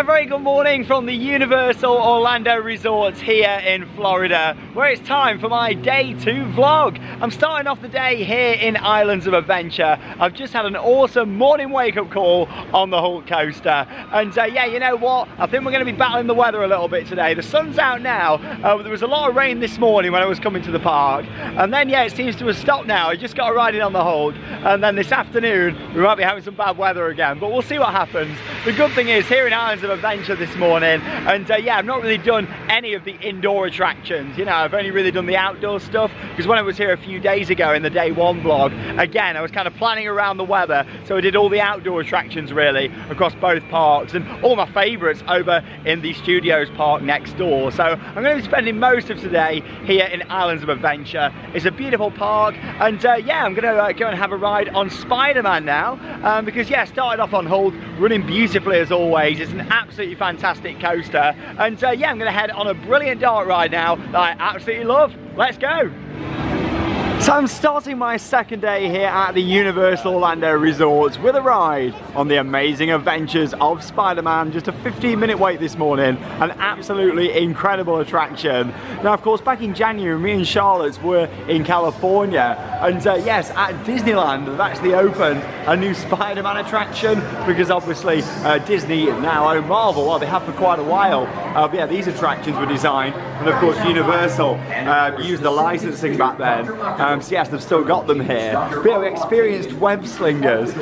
A very good morning from the Universal Orlando Resorts here in Florida, where it's time for my day 2 vlog. I'm starting off the day here in Islands of Adventure. I've just had an awesome morning wake-up call on the Hulk coaster, and yeah, you know what? I think we're going to be battling the weather a little bit today. The sun's out now, but there was a lot of rain this morning when I was coming to the park, and then yeah, it seems to have stopped now. I just got a ride in on the Hulk, and then this afternoon we might be having some bad weather again, but we'll see what happens. The good thing is, here in Islands of Adventure this morning, and yeah, I've not really done any of the indoor attractions. You know, I've only really done the outdoor stuff, because when I was here a few days ago in the day 1 vlog, again, I was kind of planning around the weather, so I did all the outdoor attractions really across both parks, and all my favourites over in the Studios park next door. So I'm going to be spending most of today here in Islands of Adventure. It's a beautiful park, and yeah, I'm going to go and have a ride on Spider-Man now, because yeah, started off on Hulk, running beautifully as always. It's an absolutely fantastic coaster, and yeah, I'm going to head on a brilliant dark ride now that I absolutely love. Let's go! So I'm starting my second day here at the Universal Orlando Resorts with a ride on the amazing adventures of Spider-Man. Just a 15-minute wait this morning, an absolutely incredible attraction. Now of course, back in January, me and Charlotte were in California, and yes, at Disneyland they've actually opened a new Spider-Man attraction, because obviously Disney now own Marvel. Well, they have for quite a while. But yeah, these attractions were designed, and of course Universal used the licensing back then. So yes, they've still got them here. But yeah, we experienced web slingers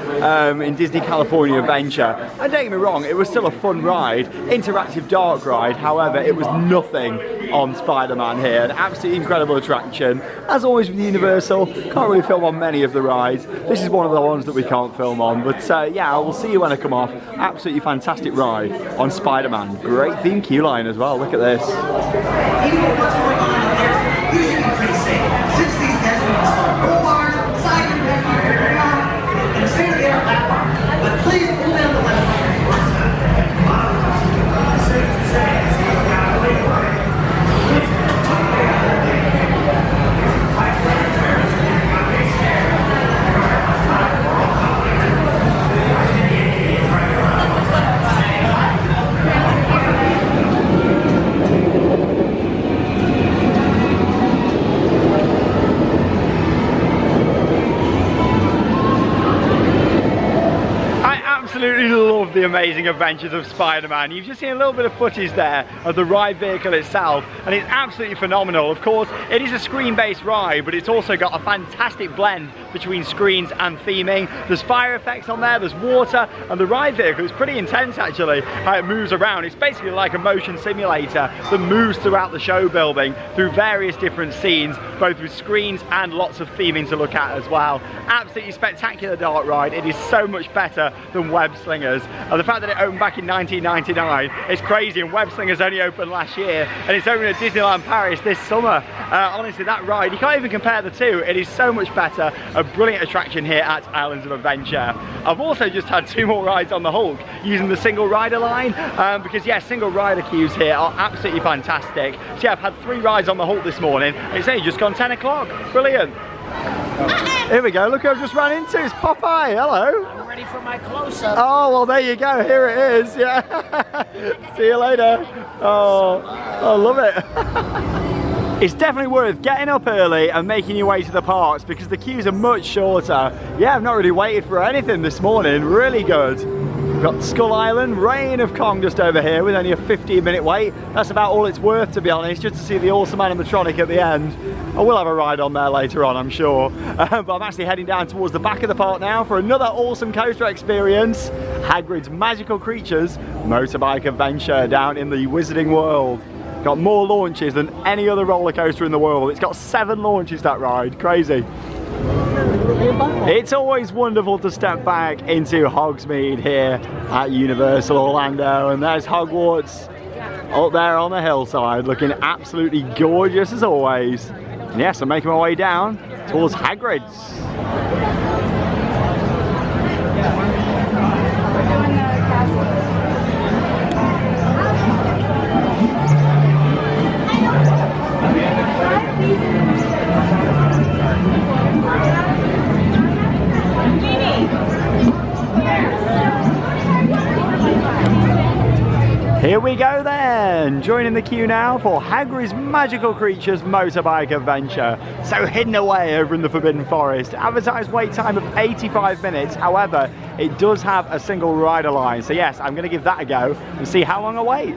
in Disney California Adventure, and don't get me wrong, it was still a fun ride, interactive dark ride. However, it was nothing on Spider-Man here. An absolutely incredible attraction. As always with Universal, can't really film on many of the rides. This is one of the ones that we can't film on, but yeah, I will see you when I come off. Absolutely fantastic ride on Spider-Man. Great theme queue line as well, look at this. Absolutely love the amazing adventures of Spider-Man. You've just seen a little bit of footage there of the ride vehicle itself, and it's absolutely phenomenal. Of course, it is a screen-based ride, but it's also got a fantastic blend between screens and theming. There's fire effects on there, there's water, and the ride vehicle is pretty intense actually, how it moves around. It's basically like a motion simulator that moves throughout the show building through various different scenes, both with screens and lots of theming to look at as well. Absolutely spectacular dark ride. It is so much better than Web Slingers. And the fact that it opened back in 1999 is crazy, and Web Slingers only opened last year, and it's opening at Disneyland Paris this summer. Honestly, that ride, you can't even compare the two. It is so much better. A brilliant attraction here at Islands of Adventure. I've also just had 2 more rides on the Hulk using the single rider line, because yeah, single rider queues here are absolutely fantastic. So yeah, I've had 3 rides on the Hulk this morning. It's only just gone 10 o'clock. Brilliant. Here we go, look who I've just run into, it's Popeye, hello. I'm ready for my close-up. Oh, well there you go, here it is, yeah. See you later. Oh, I love it. It's definitely worth getting up early and making your way to the parks, because the queues are much shorter. Yeah, I've not really waited for anything this morning, really good. We've got Skull Island, Reign of Kong just over here with only a 15-minute wait. That's about all it's worth, to be honest, just to see the awesome animatronic at the end. I will have a ride on there later on, I'm sure. But I'm actually heading down towards the back of the park now for another awesome coaster experience. Hagrid's Magical Creatures motorbike adventure down in the Wizarding World. Got more launches than any other roller coaster in the world. It's got 7 launches, that ride, crazy. It's always wonderful to step back into Hogsmeade here at Universal Orlando, and there's Hogwarts up there on the hillside looking absolutely gorgeous as always. And yes, I'm making my way down towards Hagrid's. Here we go then, joining the queue now for Hagrid's Magical Creatures motorbike adventure. So hidden away over in the Forbidden Forest, advertised wait time of 85 minutes, however, it does have a single rider line. So yes, I'm gonna give that a go and see how long I wait.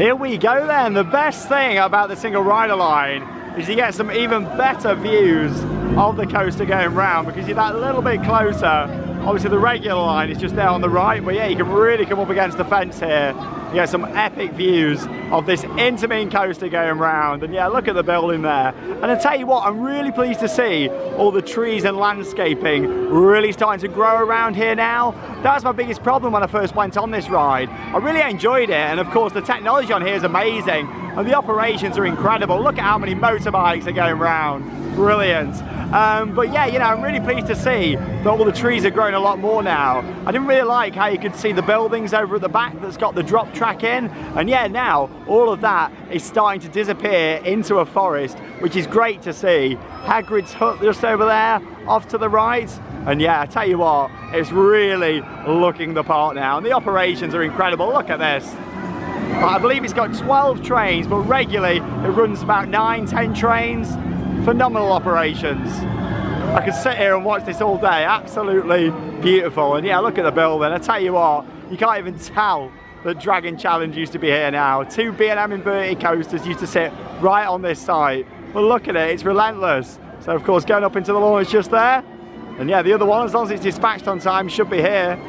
Here we go then, the best thing about the single rider line is you get some even better views of the coaster going round because you're that little bit closer. Obviously the regular line is just there on the right, but yeah, you can really come up against the fence here. You get some epic views of this Intamin coaster going round, and yeah, look at the building there. And I tell you what, I'm really pleased to see all the trees and landscaping really starting to grow around here now. That was my biggest problem when I first went on this ride. I really enjoyed it, and of course the technology on here is amazing, and the operations are incredible. Look at how many motorbikes are going round. Brilliant. But yeah, you know, I'm really pleased to see that all the trees are growing a lot more now. I didn't really like how you could see the buildings over at the back that's got the drop track in, and yeah, now all of that is starting to disappear into a forest, which is great to see. Hagrid's hut just over there, off to the right, and yeah, I tell you what, it's really looking the part now, and the operations are incredible. Look at this. I believe it's got 12 trains, but regularly it runs about 9-10 trains. Phenomenal operations. I could sit here and watch this all day. Absolutely beautiful. And yeah, look at the building. I tell you what, you can't even tell that Dragon Challenge used to be here now. 2 B&M inverted coasters used to sit right on this site. But look at it, it's relentless. So of course going up into the lawn is just there. And yeah, the other one, as long as it's dispatched on time, should be here.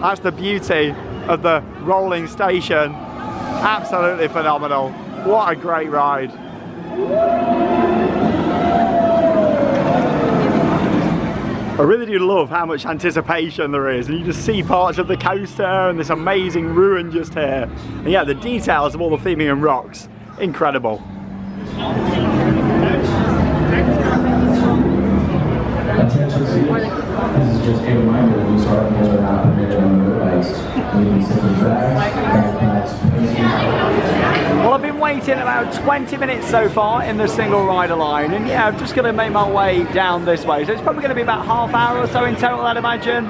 That's the beauty of the rolling station. Absolutely phenomenal. What a great ride. I really do love how much anticipation there is, and you just see parts of the coaster and this amazing ruin just here. And yeah, the details of all the theming and rocks, incredible. Attention, this is just a reminder these articles are not permitted on motorbikes. Leaving simply flags, Well, I've been waiting about 20 minutes so far in the single rider line, and yeah, I'm just going to make my way down this way. So it's probably going to be about half hour or so in total, I'd imagine.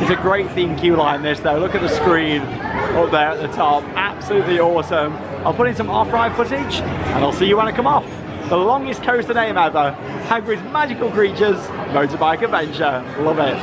It's a great theme queue line, this though. Look at the screen up there at the top. Absolutely awesome. I'll put in some off-ride footage, and I'll see you when I come off. The longest coaster name ever, Hagrid's Magical Creatures motorbike adventure. Love it.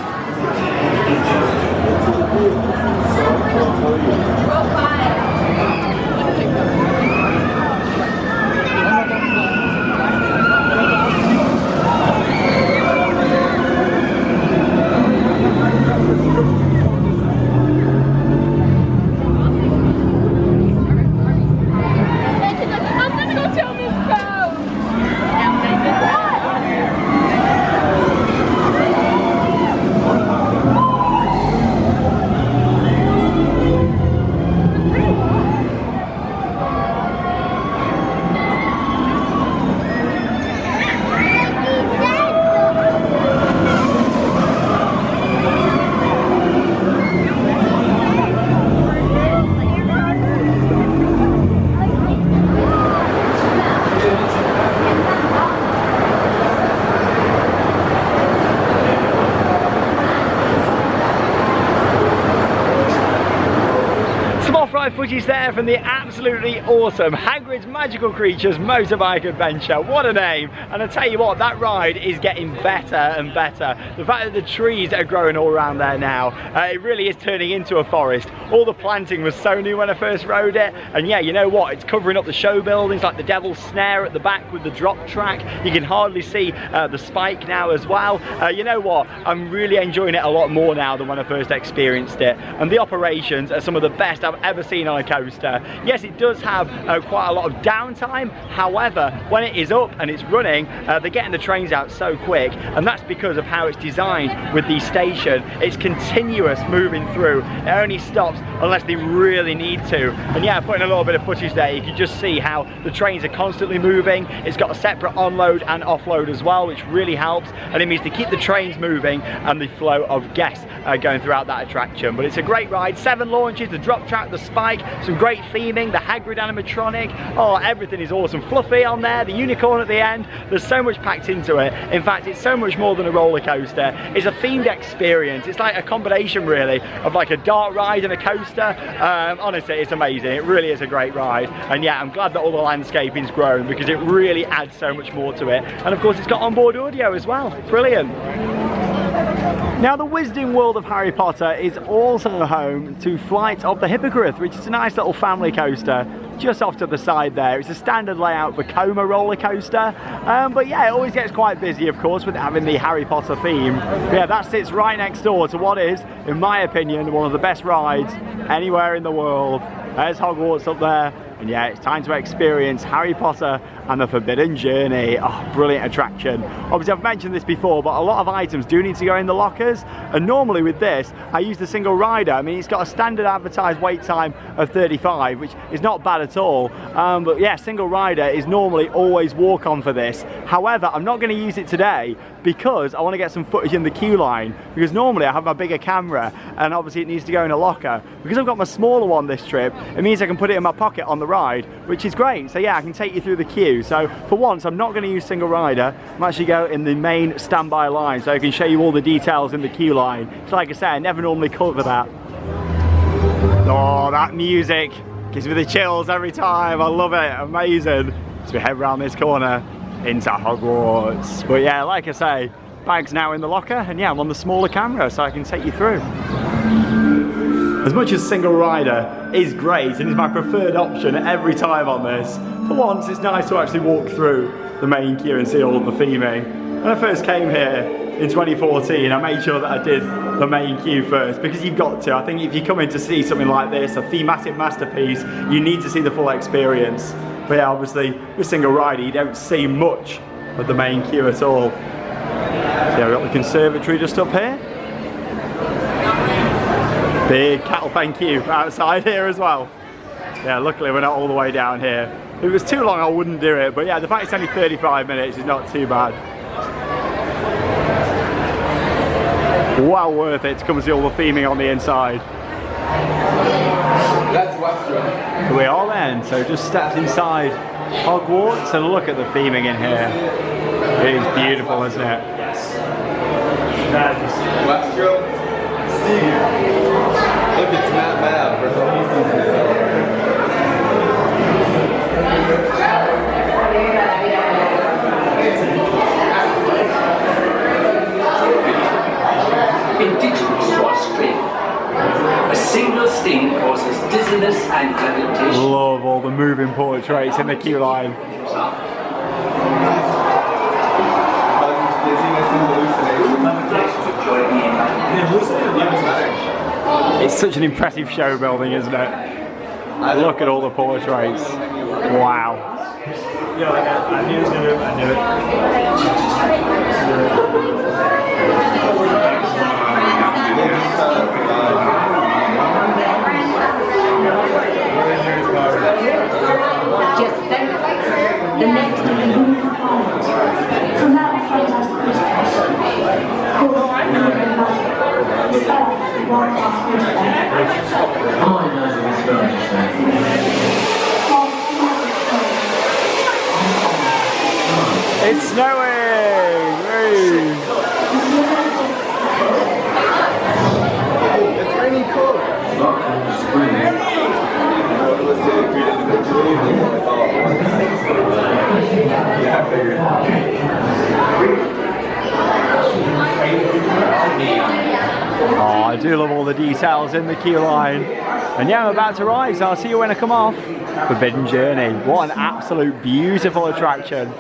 Footage there from the absolutely awesome Hagrid's Magical Creatures motorbike adventure. What a name! And I tell you what, that ride is getting better and better. The fact that the trees are growing all around there now, it really is turning into a forest. All the planting was so new when I first rode it, and yeah, you know what, it's covering up the show buildings like the Devil's Snare at the back with the drop track. You can hardly see the spike now as well. You know what, I'm really enjoying it a lot more now than when I first experienced it, and the operations are some of the best I've ever seen on a coaster. Yes, it does have quite a lot of downtime, however, when it is up and it's running, they're getting the trains out so quick, and that's because of how it's designed with the station. It's continuous moving through. It only stops unless they really need to. And yeah, putting a little bit of footage there, you can just see how the trains are constantly moving. It's got a separate onload and offload as well, which really helps, and it means to keep the trains moving and the flow of guests going throughout that attraction. But it's a great ride. 7 launches, the drop track, the spike, some great theming, the Hagrid animatronic. Oh, everything is awesome. Fluffy on there, the unicorn at the end. There's so much packed into it. In fact, it's so much more than a roller coaster. It's a themed experience. It's like a combination really of like a dark ride and a coaster. VelociCoaster. Honestly, it's amazing. It really is a great ride. And yeah, I'm glad that all the landscaping's grown because it really adds so much more to it. And of course, it's got onboard audio as well. Brilliant. Now, the Wizarding World of Harry Potter is also home to Flight of the Hippogriff, which is a nice little family coaster just off to the side there. It's a standard layout for Coma roller coaster, but yeah, it always gets quite busy, of course, with having the Harry Potter theme. But yeah, that sits right next door to what is, in my opinion, one of the best rides anywhere in the world. There's Hogwarts up there. And yeah, it's time to experience Harry Potter and the Forbidden Journey. Oh, brilliant attraction. Obviously, I've mentioned this before, but a lot of items do need to go in the lockers. And normally with this, I use the single rider. I mean, it's got a standard advertised wait time of 35, which is not bad at all. But yeah, single rider is normally always walk on for this. However, I'm not going to use it today because I want to get some footage in the queue line. Because normally I have my bigger camera and obviously it needs to go in a locker. Because I've got my smaller one this trip, it means I can put it in my pocket on the ride, which is great. So yeah, I can take you through the queue. So for once, I'm not going to use single rider. I'm actually going in the main standby line so I can show you all the details in the queue line. So like I say, I never normally cover that. Oh, that music gives me the chills every time. I love it. Amazing. So we head around this corner into Hogwarts. But yeah, like I say, bag's now in the locker, and yeah, I'm on the smaller camera so I can take you through. As much as single rider is great and is my preferred option every time on this, for once it's nice to actually walk through the main queue and see all of the theming. When I first came here in 2014, I made sure that I did the main queue first, because you've got to. I think if you come in to see something like this, a thematic masterpiece, you need to see the full experience. But yeah, obviously with single rider you don't see much of the main queue at all. So yeah, we've got the conservatory just up here. Big cattle pen queue outside here as well. Yeah, luckily we're not all the way down here. If it was too long I wouldn't do it, but yeah, the fact it's only 35 minutes is not too bad. Well worth it to come and see all the theming on the inside. Here we are then, so just stepped inside Hogwarts and look at the theming in here. It is beautiful, isn't it? Look, it's not bad for some reason. Indigenous to Australia, a single sting causes dizziness and levitation. Love all the moving portraits in the queue line. It's such an impressive show building, isn't it? Look at all the portraits. Wow. Yeah, I knew it. I knew Just then, the next thing so now it's fantastic It's snowing! Hey. it's raining cold. Oh, I do love all the details in the queue line. And yeah, I'm about to ride, so I'll see you when I come off. Forbidden Journey. What an absolute beautiful attraction.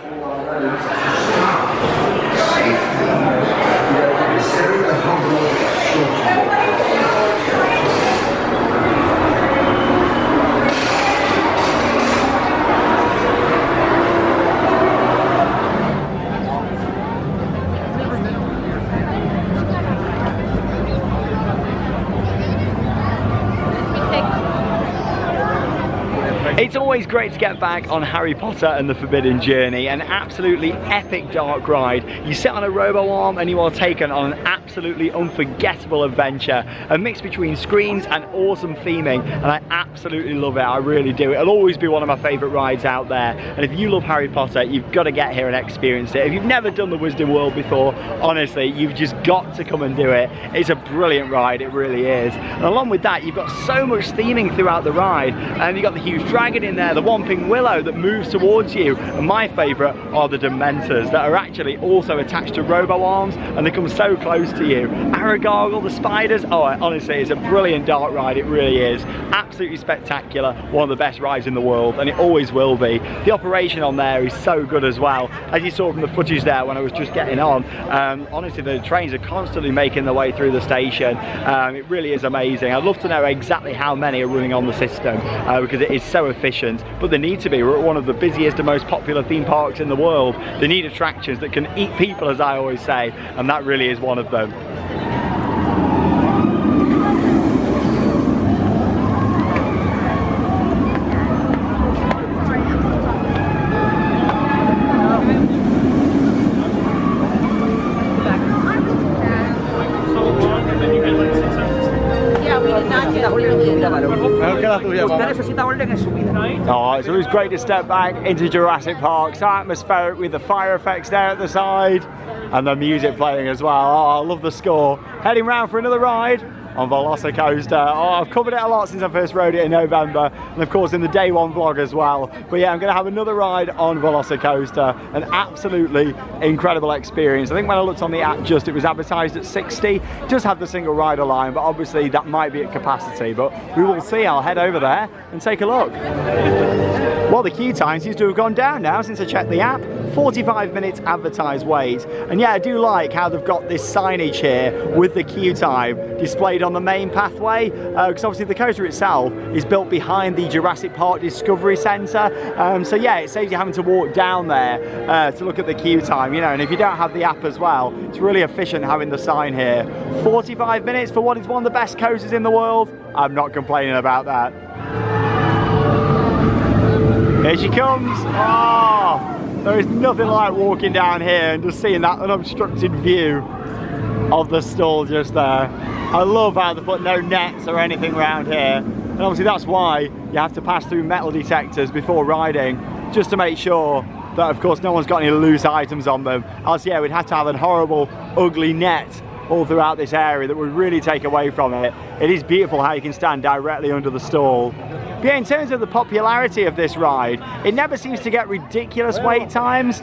It's always great to get back on Harry Potter and the Forbidden Journey, an absolutely epic dark ride. You sit on a robo-arm and you are taken on an absolutely unforgettable adventure, a mix between screens and awesome theming, and I absolutely love it, I really do. It'll always be one of my favourite rides out there, and if you love Harry Potter, you've got to get here and experience it. If you've never done the Wizarding World before, honestly, you've just got to come and do it. It's a brilliant ride, it really is. And along with that, you've got so much theming throughout the ride, and you've got the huge dragon in there, the Whomping Willow that moves towards you, and my favourite are the Dementors that are actually also attached to robo-arms and they come so close to you. Aragorgle, the spiders, oh honestly it's a brilliant dark ride, it really is. Absolutely spectacular, one of the best rides in the world, and it always will be. The operation on there is so good as well, as you saw from the footage there when I was just getting on. Honestly the trains are constantly making their way through the station. It really is amazing. I'd love to know exactly how many are running on the system because it is so efficient, but they need to be. We're at one of the busiest and most popular theme parks in the world. They need attractions that can eat people, as I always say, and that really is one of them. Oh, it's always great to step back into Jurassic Park. So atmospheric with the fire effects there at the side and the music playing as well. Oh, I love the score. Heading round for another ride on VelociCoaster. Oh, I've covered it a lot since I first rode it in November, and of course in the day one vlog as well. But yeah, I'm going to have another ride on VelociCoaster. An absolutely incredible experience. I think when I looked on the app it was advertised at 60. It does have the single rider line, but obviously that might be at capacity, but we will see. I'll head over there and take a look. Well, the queue time seems to have gone down now since I checked the app. 45 minutes advertised wait. And yeah, I do like how they've got this signage here with the queue time displayed on the main pathway, because obviously the coaster itself is built behind the Jurassic Park Discovery Centre. So yeah, it saves you having to walk down there to look at the queue time, you know, and if you don't have the app as well, it's really efficient having the sign here. 45 minutes for what is one of the best coasters in the world. I'm not complaining about that. Here she comes. Oh, there is nothing like walking down here and just seeing that unobstructed view of the stall just there. I love how they put no nets or anything around here. And obviously that's why you have to pass through metal detectors before riding, just to make sure that of course no one's got any loose items on them. Else yeah, we'd have to have a horrible, ugly net all throughout this area that would really take away from it. It is beautiful how you can stand directly under the stall. But yeah, in terms of the popularity of this ride, it never seems to get ridiculous wait times,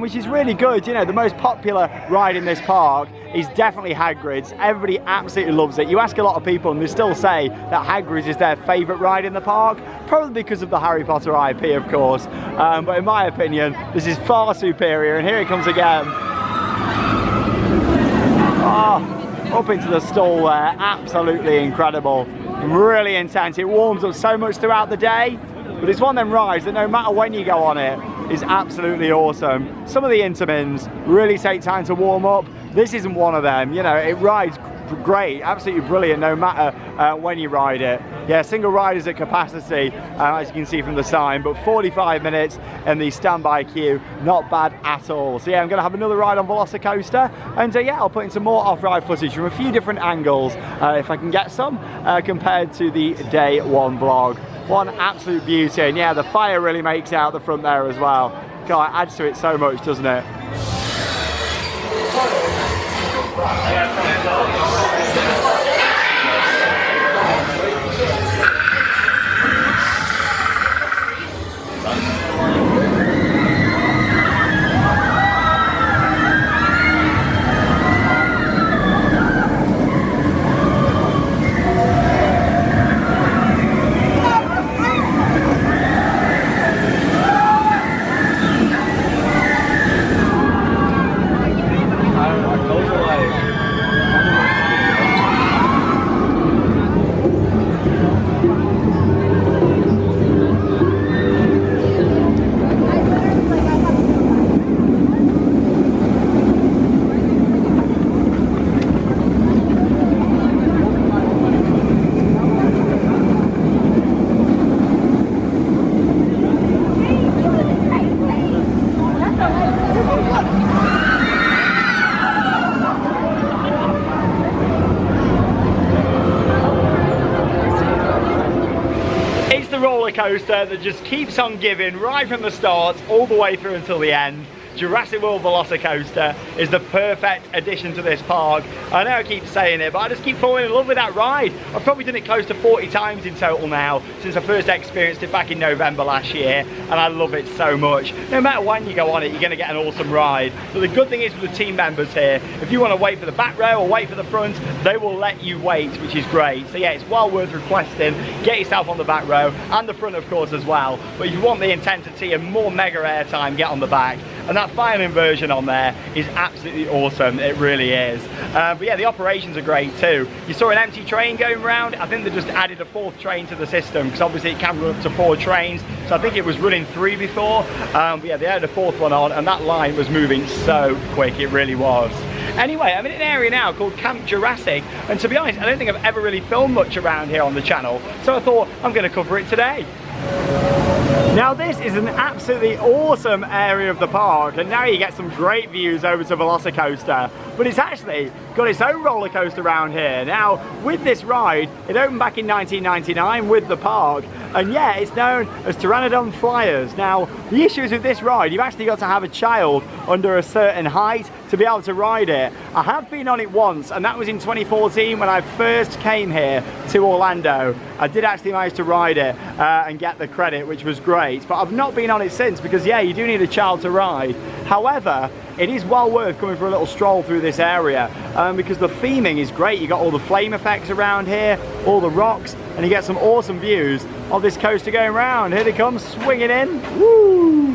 which is really good. You know, the most popular ride in this park is definitely Hagrid's. Everybody absolutely loves it. You ask a lot of people and they still say that Hagrid's is their favourite ride in the park, probably because of the Harry Potter IP, of course. But in my opinion, this is far superior, and here it comes again. Oh, up into the stall there, absolutely incredible, really intense. It warms up so much throughout the day, but it's one of them rides that no matter when you go on it, is absolutely awesome. Some of the intermins really take time to warm up. This isn't one of them, you know, it rides great, absolutely brilliant no matter when you ride it. Yeah, single riders at capacity, as you can see from the sign, but 45 minutes in the standby queue, not bad at all. So yeah, I'm going to have another ride on VelociCoaster, and yeah, I'll put in some more off-ride footage from a few different angles, if I can get some, compared to the day one vlog. One absolute beauty, and yeah, the fire really makes out the front there as well. God, it adds to it so much, doesn't it? a roller coaster that just keeps on giving right from the start all the way through until the end. Jurassic World VelociCoaster is the perfect addition to this park. I know I keep saying it, but I just keep falling in love with that ride. I've probably done it close to 40 times in total now, since I first experienced it back in November last year, and I love it so much. No matter when you go on it, you're going to get an awesome ride. But the good thing is with the team members here, if you want to wait for the back row or wait for the front, they will let you wait, which is great. So yeah, it's well worth requesting. Get yourself on the back row, and the front of course as well. But if you want the intensity and more mega airtime, get on the back. And that final inversion on there is absolutely awesome, it really is. But yeah, the operations are great too. You saw an empty train going around. I think they just added a 4th train to the system, because obviously it can run up to 4 trains. So I think it was running 3 before. But yeah, they added a 4th one on, and that line was moving so quick, it really was. Anyway, I'm in an area now called Camp Jurassic, and to be honest, I don't think I've ever really filmed much around here on the channel, so I thought I'm going to cover it today. Now this is an absolutely awesome area of the park, and now you get some great views over to VelociCoaster, but it's actually got its own roller coaster around here. Now with this ride, it opened back in 1999 with the park, and yeah, it's known as Pteranodon Flyers. Now the issue is with this ride, you've actually got to have a child under a certain height to be able to ride it. I have been on it once, and that was in 2014 when I first came here to Orlando. I did actually manage to ride it and get the credit, which was great, but I've not been on it since, because yeah, you do need a child to ride. However, it is well worth coming for a little stroll through this area, because the theming is great. You got all the flame effects around here, all the rocks, and you get some awesome views of this coaster going around. Here it comes, swinging in. Woo!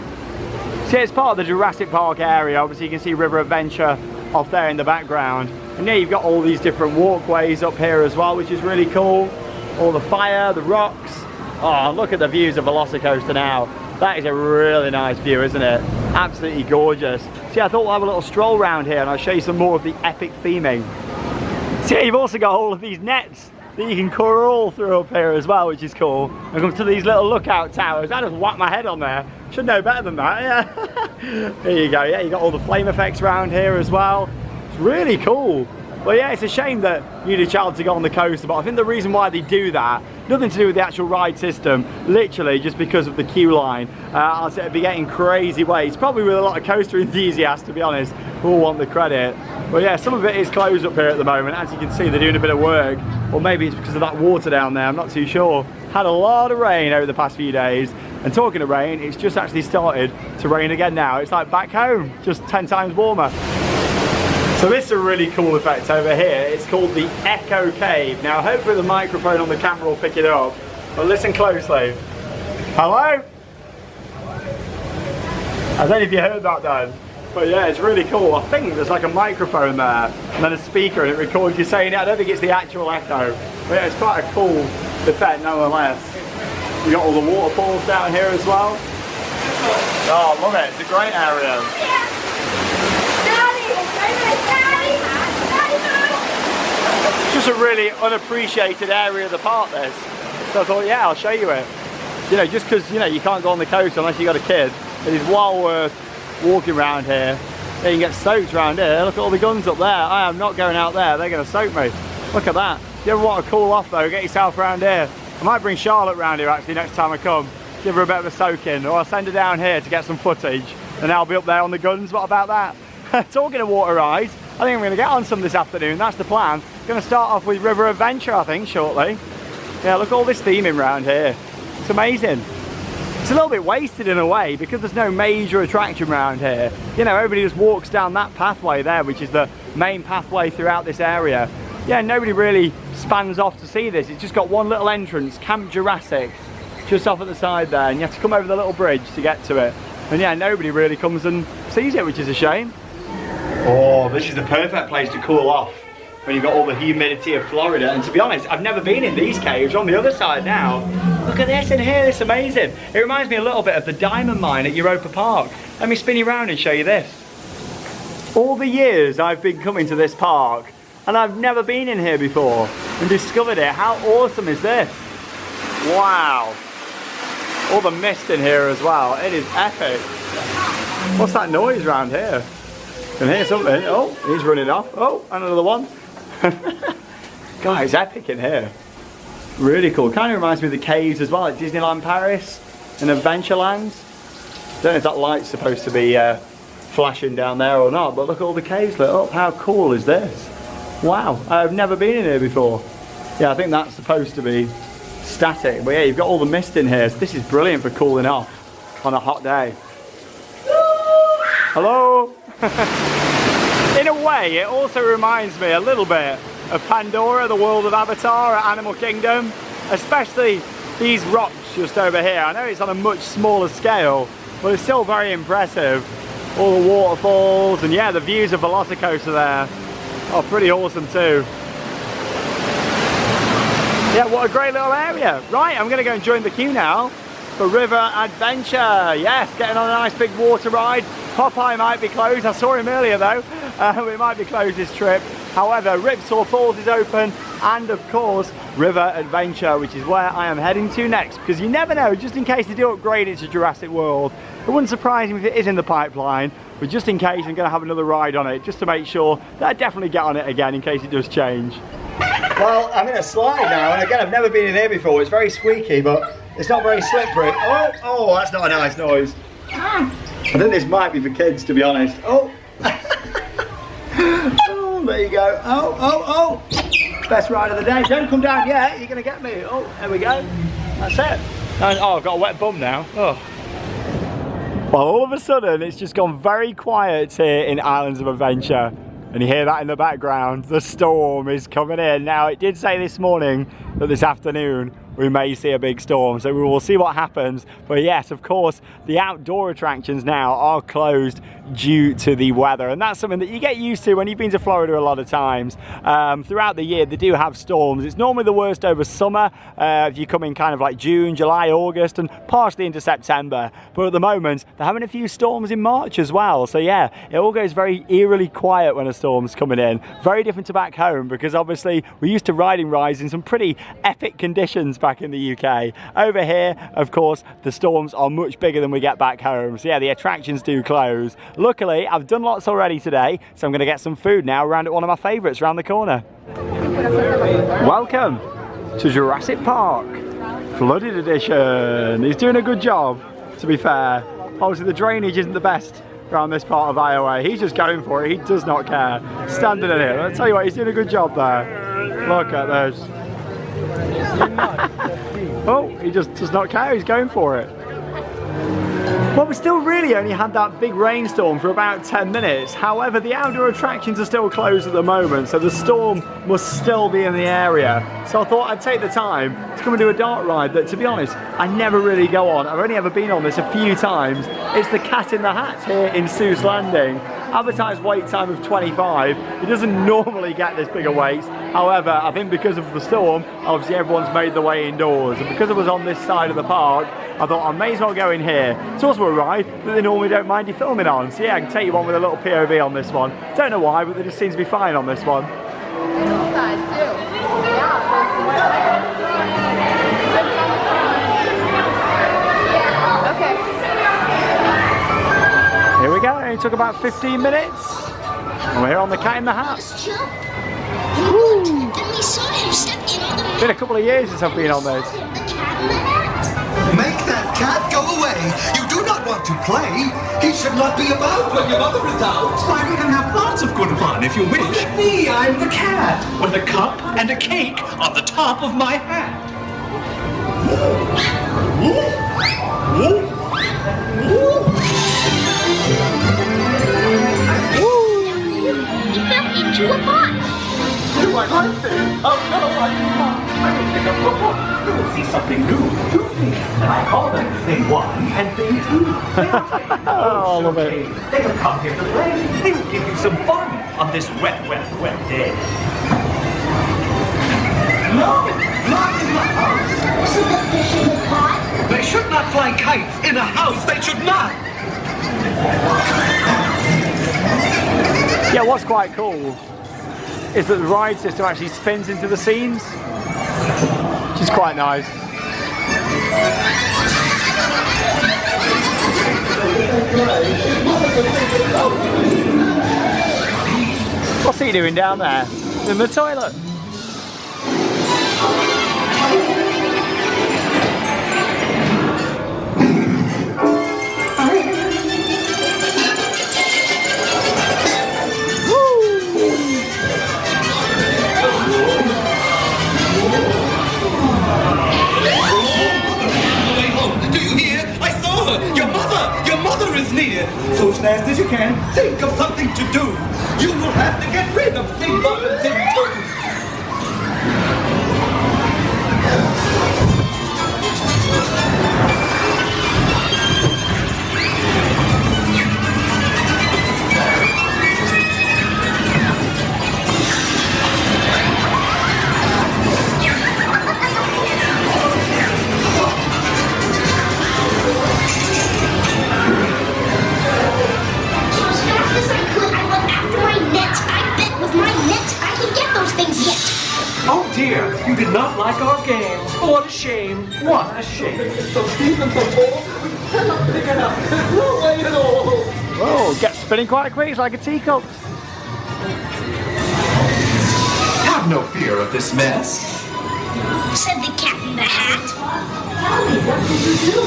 So it's part of the Jurassic Park area. Obviously you can see River Adventure off there in the background, and yeah, you've got all these different walkways up here as well, which is really cool. All the fire, the rocks. Oh, look at the views of VelociCoaster now. That is a really nice view, isn't it? Absolutely gorgeous. See, I thought we'll have a little stroll around here and I'll show you some more of the epic theming. See, you've also got all of these nets that you can crawl through up here as well, which is cool. And come to these little lookout towers. I just whacked my head on there. Should know better than that, yeah. There you go, yeah, you got all the flame effects around here as well. It's really cool. Well, yeah, it's a shame that you need a child to go on the coaster, but I think the reason why they do that, nothing to do with the actual ride system, literally just because of the queue line. I'll say it'd be getting crazy waits, probably with a lot of coaster enthusiasts, to be honest, who will want the credit. But yeah, some of it is closed up here at the moment. As you can see, they're doing a bit of work, or maybe it's because of that water down there, I'm not too sure. Had a lot of rain over the past few days, and talking of rain, it's just actually started to rain again now. It's like back home, just 10 times warmer. So this is a really cool effect over here. It's called the Echo Cave. Now hopefully the microphone on the camera will pick it up, but listen closely. Hello? I don't know if you heard that then, but yeah, it's really cool. I think there's like a microphone there and then a speaker, and it records you saying it. I don't think it's the actual echo, but yeah, it's quite a cool effect nonetheless. We got all the waterfalls down here as well. Oh, I love it. It's a great area. It's just a really unappreciated area of the park, this. So I thought, yeah, I'll show you it. You know, just because, you know, you can't go on the coast unless you got a kid, it is well worth walking around here. Yeah, you can get soaked around here. Look at all the guns up there. I am not going out there. They're going to soak me. Look at that. If you ever want to cool off though, get yourself around here. I might bring Charlotte around here actually next time I come. Give her a bit of a soak in, or I'll send her down here to get some footage, and I'll be up there on the guns. What about that? Talking of water rides, I think I'm going to get on some this afternoon. That's the plan. Going to start off with River Adventure, I think, shortly. Yeah, look at all this theming around here. It's amazing. It's a little bit wasted in a way because there's no major attraction around here. You know, everybody just walks down that pathway there, which is the main pathway throughout this area. Yeah, nobody really spans off to see this. It's just got one little entrance, Camp Jurassic, just off at the side there, and you have to come over the little bridge to get to it. And yeah, nobody really comes and sees it, which is a shame. Oh, this is the perfect place to cool off when you've got all the humidity of Florida. And to be honest, I've never been in these caves. On the other side now. Look at this in here, it's amazing. It reminds me a little bit of the diamond mine at Europa Park. Let me spin you around and show you this. All the years I've been coming to this park, and I've never been in here before and discovered it. How awesome is this? Wow. All the mist in here as well. It is epic. What's that noise around here? Can hear something. Oh, he's running off. Oh, another one. God, it's epic in here. Really cool. Kind of reminds me of the caves as well, like Disneyland Paris and Adventureland. Don't know if that light's supposed to be flashing down there or not, but look at all the caves lit up. How cool is this? Wow, I've never been in here before. Yeah, I think that's supposed to be static, but yeah, you've got all the mist in here, so this is brilliant for cooling off on a hot day. Hello? In a way, it also reminds me a little bit of Pandora, the world of Avatar at Animal Kingdom, especially these rocks just over here. I know it's on a much smaller scale, but it's still very impressive. All the waterfalls, and yeah, the views of VelociCoaster there are pretty awesome too. Yeah, what a great little area. Right, I'm gonna go and join the queue now for River Adventure. Yes, getting on a nice big water ride. Popeye might be closed. I saw him earlier though. We might be closed this trip. However, Ripsaw Falls is open, and of course, River Adventure, which is where I am heading to next, because you never know, just in case they do upgrade it to Jurassic World. It wouldn't surprise me if it is in the pipeline, but just in case, I'm going to have another ride on it, just to make sure that I definitely get on it again in case it does change. Well, I'm in a slide now, and again, I've never been in here before. It's very squeaky, but it's not very slippery. Oh, that's not a nice noise. I think this might be for kids, to be honest. Oh. Oh, there you go. Oh. Best ride of the day. Don't come down yet, you're going to get me. Oh, there we go. That's it. Oh, I've got a wet bum now. Oh. Well, all of a sudden, it's just gone very quiet here in Islands of Adventure. And you hear that in the background. The storm is coming in. Now, it did say this morning that this afternoon we may see a big storm, so we will see what happens. But yes, of course, the outdoor attractions now are closed due to the weather, and that's something that you get used to when you've been to Florida a lot of times. Throughout the year, they do have storms. It's normally the worst over summer, if you come in kind of like June, July, August, and partially into September. But at the moment, they're having a few storms in March as well. So yeah, it all goes very eerily quiet when a storm's coming in. Very different to back home, because obviously we're used to riding rides in some pretty epic conditions back in the UK. Over here, of course, the storms are much bigger than we get back home. So yeah, the attractions do close. Luckily, I've done lots already today, so I'm going to get some food now around at one of my favourites around the corner. Welcome to Jurassic Park, Flooded Edition. He's doing a good job, to be fair. Obviously the drainage isn't the best around this part of Iowa. He's just going for it, he does not care. Standing in it. I'll tell you what, he's doing a good job there. Look at this. Oh, he just does not care, he's going for it. Well, we still really only had that big rainstorm for about 10 minutes. However, the outdoor attractions are still closed at the moment, so the storm must still be in the area. So I thought I'd take the time to come and do a dart ride that, to be honest, I never really go on. I've only ever been on this a few times. It's the Cat in the Hat here in Seuss Landing. Advertised wait time of 25. It doesn't normally get this big a wait. However, I think because of the storm, obviously everyone's made their way indoors. And because it was on this side of the park, I thought I may as well go in here. It's also a ride that they normally don't mind you filming on. So yeah, I can take you on with a little POV on this one. Don't know why, but they just seem to be fine on this one. Here we go, it took about 15 minutes. We're here on the Cat in the Hat. It's been a couple of years since I've been on this. Make that cat go away. You do not want to play. He should not be about when your mother is out. Why, we can have lots of good fun if you wish. Look at me, I'm the cat. With a cup and a cake on the top of my hat. He fell into a pot. Do I like this? Oh no, I do not. I will pick up the book. You will see something new. Two things. I call them thing one and thing two. Oh, I love it. They have come here to play. They will give you some fun on this wet day. No, not in the house. Should the fish in the pot? They should not fly kites in a house. They should not. Yeah, what's quite cool is that the ride system actually spins into the scenes, which is quite nice. What's he doing down there? In the toilet? head so fast as you can. Think of something to do. You will have to get rid of Thing 1 and Thing 2. Oh dear, you did not like our game. What a shame. What a shame. So Stephen's a ball. Cannot pick it up. No way at all. Whoa, gets spinning quite quick, it's like a teacup. Have no fear of this mess. Said the cat in the hat. What did you do?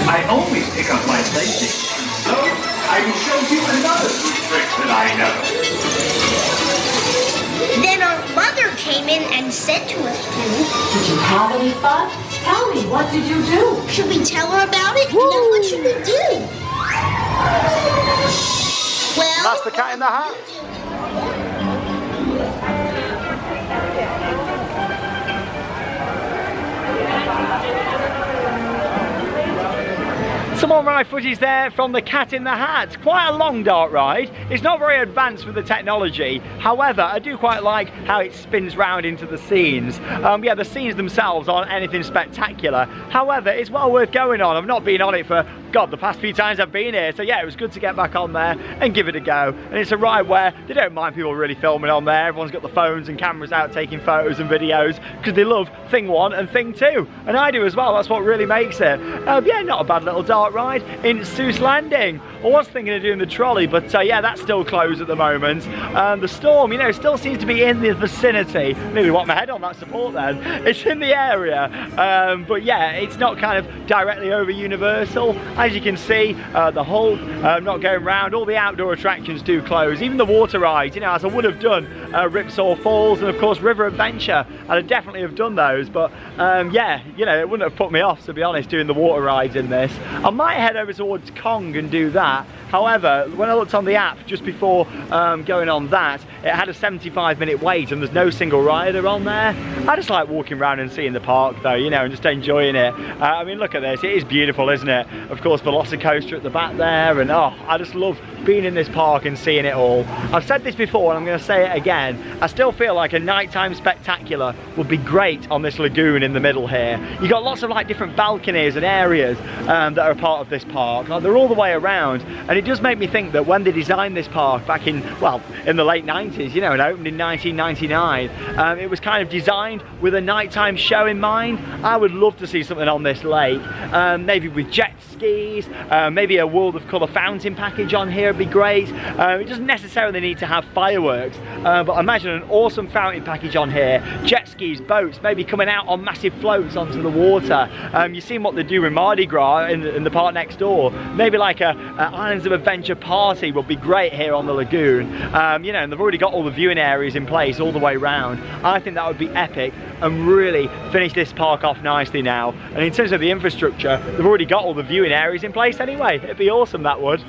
I always pick up my PlayStation. So, I will show you another trick that I know. Then our mother came in and said to us to. Did you have any fun? Tell me, what did you do? Should we tell her about it? No, what should we do? Well, That's the cat in the hat. Some more ride footage there from the Cat in the Hat. Quite a long dart ride. It's not very advanced with the technology. However, I do quite like how it spins round into the scenes. Yeah, the scenes themselves aren't anything spectacular. However, it's well worth going on. I've not been on it for, God, the past few times I've been here. So yeah, it was good to get back on there and give it a go. And it's a ride where they don't mind people really filming on there. Everyone's got the phones and cameras out taking photos and videos because they love Thing 1 and Thing 2. And I do as well. That's what really makes it. Yeah, not a bad little dart ride in Seuss Landing. I was thinking of doing the trolley, but yeah, that's still closed at the moment. The storm, you know, still seems to be in the vicinity. Nearly whacked my head on that support then. It's in the area, but yeah, it's not kind of directly over Universal. As you can see, the Hulk not going round. All the outdoor attractions do close. Even the water rides, you know, as I would have done Ripsaw Falls and of course River Adventure. I'd definitely have done those, but yeah, you know, it wouldn't have put me off, to be honest, doing the water rides in this. I might head over towards Kong and do that. However, when I looked on the app just before going on that, it had a 75-minute wait and there's no single rider on there. I just like walking around and seeing the park though, you know, and just enjoying it. I mean, look at this, it is beautiful, isn't it? Of course, VelociCoaster at the back there, and oh, I just love being in this park and seeing it all. I've said this before and I'm going to say it again. I still feel like a nighttime spectacular would be great on this lagoon in the middle here. You got lots of like different balconies and areas that are part of this park. Like, they're all the way around, and it does make me think that when they designed this park back in, well, in the late 90s, you know, and opened in 1999, it was kind of designed with a nighttime show in mind. I would love to see something on this lake, maybe with jet skis, maybe a World of Colour fountain package on here would be great. It doesn't necessarily need to have fireworks, but I imagine an awesome fountain package on here, jet skis, boats, maybe coming out on massive floats onto the water. You've seen what they do in Mardi Gras in the park next door. Maybe like a Islands of Adventure party would be great here on the lagoon. You know, and they've already got all the viewing areas in place all the way round. I think that would be epic and really finish this park off nicely now. And in terms of the infrastructure, they've already got all the viewing areas in place anyway. It'd be awesome, that would.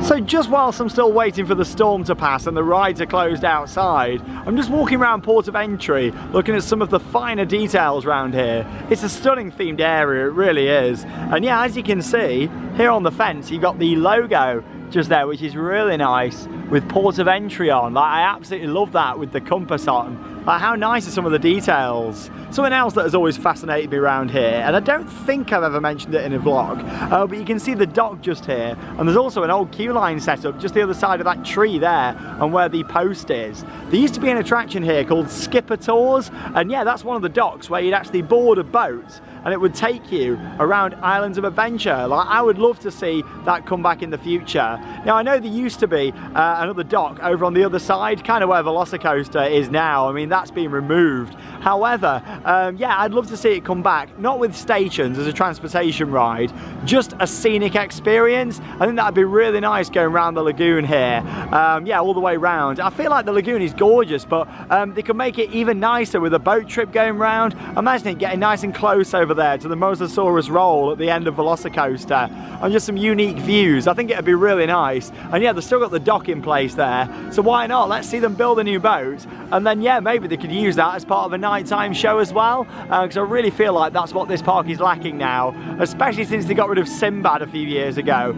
So just whilst I'm still waiting for the storm to pass and the rides are closed outside, I'm just walking around Port of Entry looking at some of the finer details around here. It's a stunning themed area, it really is. And yeah, as you can see, here on the fence you've got the logo just there, which is really nice, with Port of Entry on. Like, I absolutely love that with the compass on. Like, how nice are some of the details? Something else that has always fascinated me around here, and I don't think I've ever mentioned it in a vlog, but you can see the dock just here, and there's also an old queue line set up just the other side of that tree there, and where the post is. There used to be an attraction here called Skipper Tours, and yeah, that's one of the docks where you'd actually board a boat, and it would take you around Islands of Adventure. Like, I would love to see that come back in the future. Now, I know there used to be another dock over on the other side, kind of where VelociCoaster is now. I mean, that's been removed. However, yeah, I'd love to see it come back, not with stations as a transportation ride, just a scenic experience. I think that'd be really nice going around the lagoon here. Yeah, all the way round. I feel like the lagoon is gorgeous, but they could make it even nicer with a boat trip going round. Imagine it getting nice and close over over there to the Mosasaurus roll at the end of VelociCoaster, and just some unique views. I think it'd be really nice. And yeah, they've still got the dock in place there, so why not? Let's see them build a new boat, and then yeah, maybe they could use that as part of a nighttime show as well, because I really feel like that's what this park is lacking now, especially since they got rid of Sinbad a few years ago,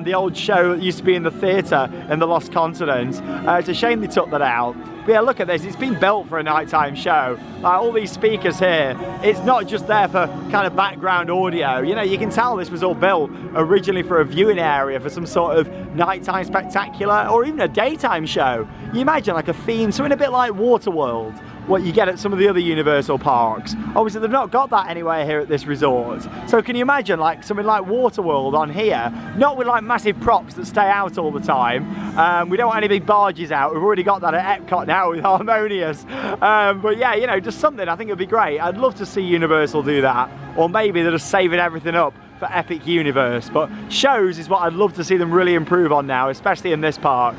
the old show that used to be in the theatre in the Lost Continent. It's a shame they took that out. But yeah, look at this, it's been built for a nighttime show. Like all these speakers here, it's not just there for kind of background audio. You know, you can tell this was all built originally for a viewing area for some sort of nighttime spectacular or even a daytime show. You imagine like a theme, something a bit like Waterworld, what you get at some of the other Universal parks. Obviously they've not got that anywhere here at this resort. So can you imagine like something like Waterworld on here, not with like massive props that stay out all the time. We don't want any big barges out. We've already got that at Epcot now with Harmonious. But yeah, you know, just something I think would be great. I'd love to see Universal do that, or maybe they're just saving everything up for Epic Universe. But shows is what I'd love to see them really improve on now, especially in this park.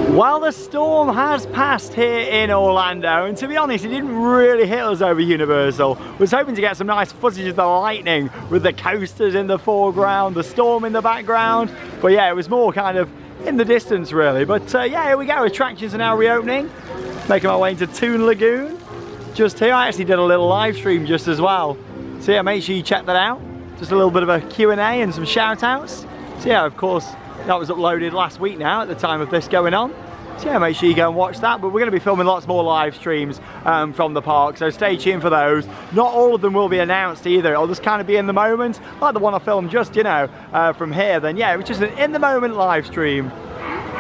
Well, the storm has passed here in Orlando, and to be honest, it didn't really hit us over Universal. Was hoping to get some nice footage of the lightning with the coasters in the foreground, the storm in the background, but yeah, it was more kind of in the distance really. But yeah, here we go, attractions are now reopening. Making my way into Toon Lagoon. Just here, I actually did a little live stream just as well. So yeah, make sure you check that out. Just a little bit of a Q&A and some shout outs. So yeah, of course, that was uploaded last week now at the time of this going on. So yeah, make sure you go and watch that. But we're going to be filming lots more live streams from the park, so stay tuned for those. Not all of them will be announced either. It'll just kind of be in the moment, like the one I filmed just, you know, from here. Then yeah, it was just an in the moment live stream,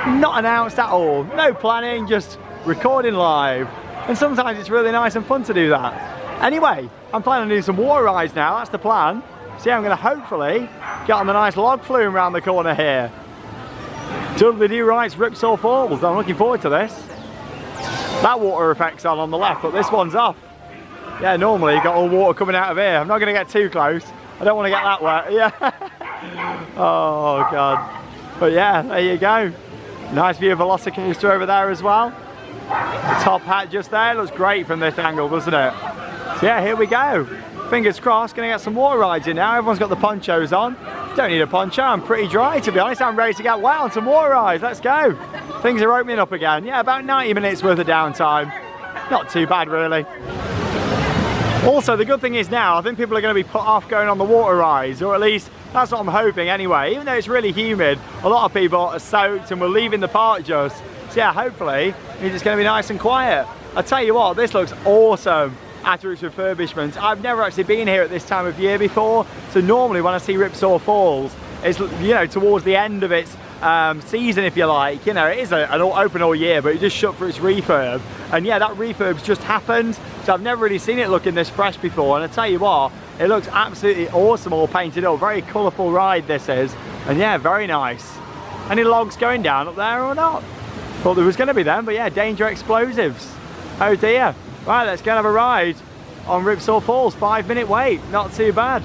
not announced at all. No planning, just recording live. And sometimes it's really nice and fun to do that. Anyway, I'm planning on doing some water rides now. That's the plan. So yeah, I'm going to hopefully get on the nice log flume around the corner here. Totally do rights, Ripsaw Falls. I'm looking forward to this. That water effect's on the left, but this one's off. Yeah, normally you've got all water coming out of here. I'm not going to get too close. I don't want to get that wet. Yeah. Oh God. But yeah, there you go. Nice view of VelociCoaster over there as well. The top hat just there looks great from this angle, doesn't it? So yeah, here we go. Fingers crossed, gonna get some water rides in now. Everyone's got the ponchos on. Don't need a poncho, I'm pretty dry to be honest. I'm ready to get wet on some water rides, let's go. Things are opening up again. Yeah, about 90 minutes worth of downtime. Not too bad really. Also, the good thing is now, I think people are gonna be put off going on the water rides, or at least that's what I'm hoping anyway. Even though it's really humid, a lot of people are soaked and we're leaving the park just. So yeah, hopefully, it's gonna be nice and quiet. I'll tell you what, this looks awesome. After its refurbishment. I've never actually been here at this time of year before, so normally when I see Ripsaw Falls, it's, you know, towards the end of its season, if you like. You know, it is an open all year, but it just shut for its refurb. And yeah, that refurb's just happened, so I've never really seen it looking this fresh before. And I tell you what, it looks absolutely awesome, all painted up. Very colourful ride this is, and yeah, very nice. Any logs going down up there or not? Thought there was going to be them, but yeah, danger explosives. Oh dear. Right, let's go and have a ride on Ripsaw Falls. 5-minute wait, not too bad.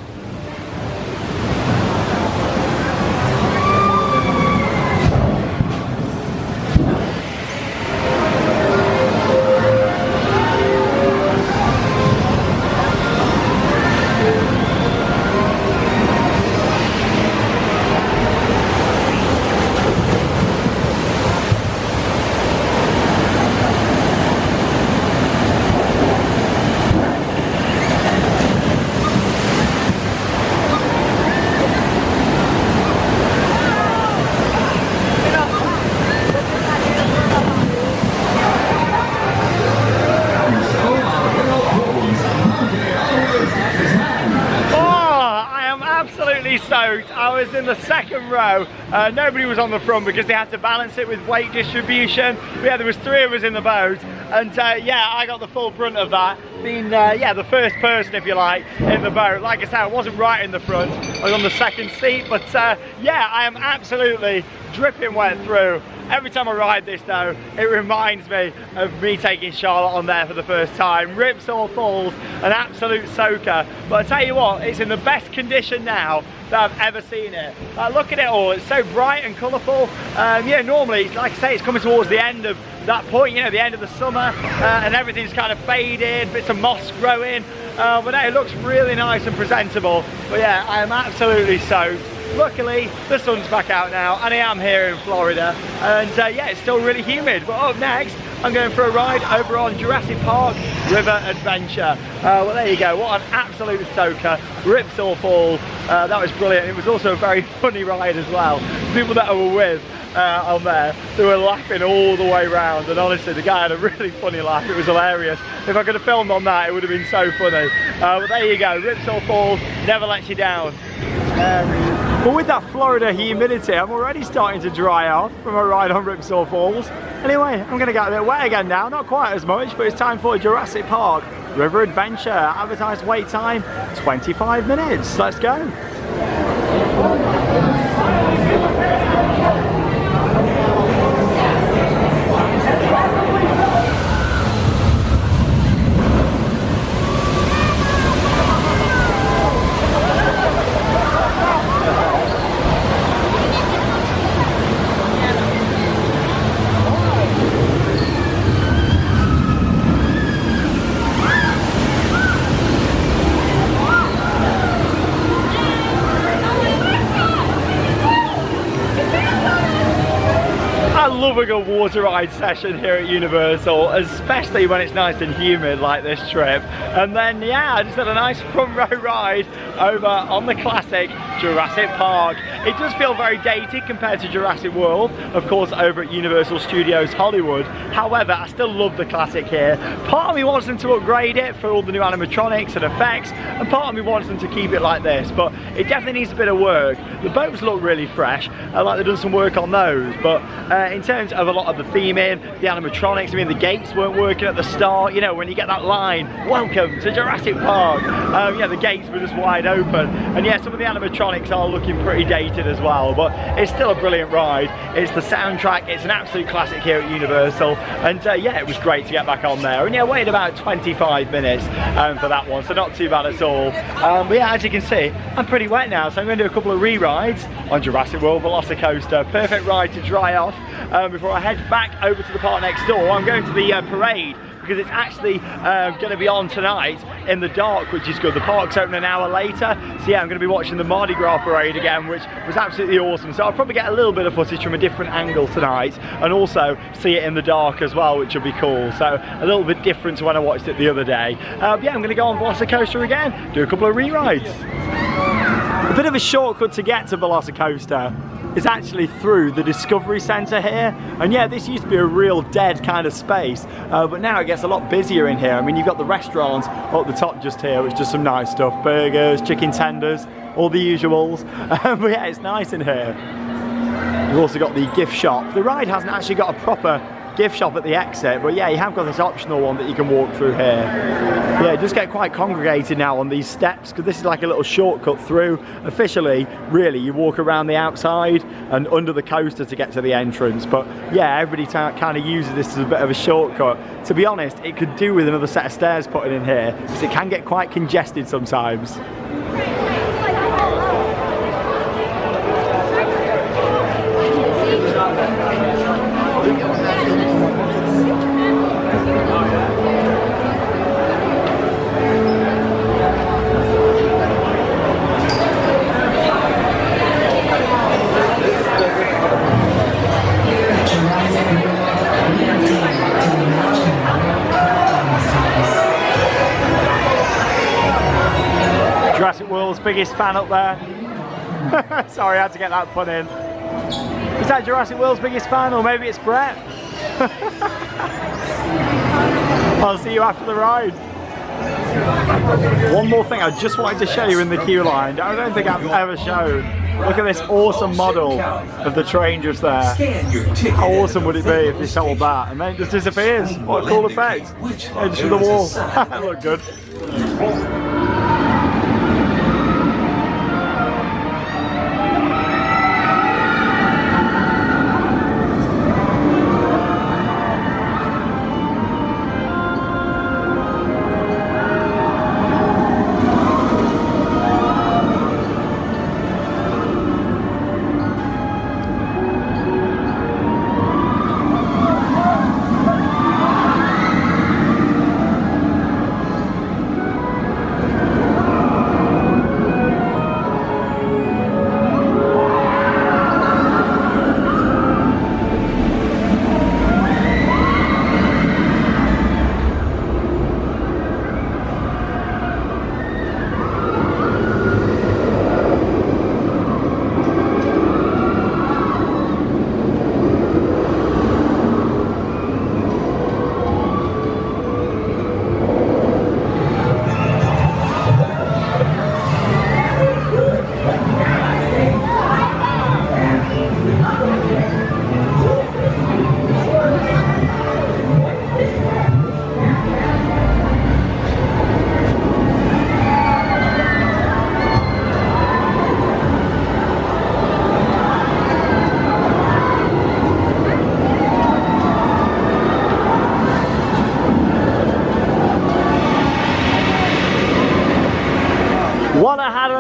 Soaked. I was in the second row. Nobody was on the front because they had to balance it with weight distribution. But yeah, there was 3 of us in the boat, and yeah, I got the full brunt of that, being yeah, the first person, if you like, in the boat. Like I said, I wasn't right in the front, I was on the second seat, but yeah, I am absolutely dripping wet through. Every time I ride this though, it reminds me of me taking Charlotte on there for the first time. Ripsaw Falls, an absolute soaker. But I tell you what, it's in the best condition now that I've ever seen it. Look at it all, it's so bright and colourful. Yeah, normally, like I say, it's coming towards the end of that point, you know, the end of the summer, and everything's kind of faded, bits of moss growing, but no, it looks really nice and presentable. But yeah, I am absolutely soaked. Luckily, the sun's back out now, and I am here in Florida, and yeah, it's still really humid. But up next, I'm going for a ride over on Jurassic Park River Adventure. Well, there you go, what an absolute soaker. Ripsaw Falls, that was brilliant. It was also a very funny ride as well. People that I were with on there, they were laughing all the way around, and honestly, the guy had a really funny laugh. It was hilarious. If I could have filmed on that, it would have been so funny. But there you go, Ripsaw Falls never lets you down. But with that Florida humidity, I'm already starting to dry off from a ride on Ripsaw Falls. Anyway, I'm going to get a bit wet again now, not quite as much, but it's time for Jurassic Park River Adventure. Advertised wait time, 25 minutes. Let's go. Loving a water ride session here at Universal, especially when it's nice and humid like this trip. And then yeah, I just had a nice front row ride over on the classic Jurassic Park. It does feel very dated compared to Jurassic World, of course, over at Universal Studios Hollywood. However, I still love the classic here. Part of me wants them to upgrade it for all the new animatronics and effects, and part of me wants them to keep it like this, but it definitely needs a bit of work. The boats look really fresh, like they've done some work on those, but in terms of a lot of the theming, the animatronics, I mean, the gates weren't working at the start, you know, when you get that line, welcome to Jurassic Park, yeah, the gates were just wide open, and yeah, some of the animatronics are looking pretty dated as well, but it's still a brilliant ride. It's the soundtrack, it's an absolute classic here at Universal, and yeah, it was great to get back on there, and yeah, waited about 25 minutes for that one, so not too bad at all. But yeah, as you can see, I'm pretty wet now, so I'm going to do a couple of re-rides on Jurassic World VelociCoaster. Perfect ride to dry off before I head back over to the park next door. I'm going to the parade, because it's actually going to be on tonight in the dark, which is good. The park's open an hour later, so yeah, I'm going to be watching the Mardi Gras parade again, which was absolutely awesome. So I'll probably get a little bit of footage from a different angle tonight, and also see it in the dark as well, which will be cool. So a little bit different to when I watched it the other day. Yeah, I'm going to go on VelociCoaster again, do a couple of re-rides. A bit of a shortcut to get to VelociCoaster is actually through the Discovery Centre here, and yeah, this used to be a real dead kind of space, but now it gets a lot busier in here. I mean, you've got the restaurants up the top just here, which is just some nice stuff, burgers, chicken tenders, all the usuals, but yeah, it's nice in here. You've also got the gift shop. The ride hasn't actually got a proper gift shop at the exit, but yeah, you have got this optional one that you can walk through here. Yeah, it does get quite congregated now on these steps, because this is like a little shortcut through. Officially, really, you walk around the outside and under the coaster to get to the entrance, but yeah, everybody kind of uses this as a bit of a shortcut. To be honest, it could do with another set of stairs putting in here, because it can get quite congested sometimes. Jurassic World's biggest fan up there. Sorry, I had to get that pun in. Is that Jurassic World's biggest fan, or maybe it's Brett? I'll see you after the ride. One more thing I just wanted to show you in the queue line, I don't think I've ever shown. Look at this awesome model of the train just there. How awesome would it be if they sold that and then it just disappears? What a cool effect. Yeah, just with the wall. That looked good.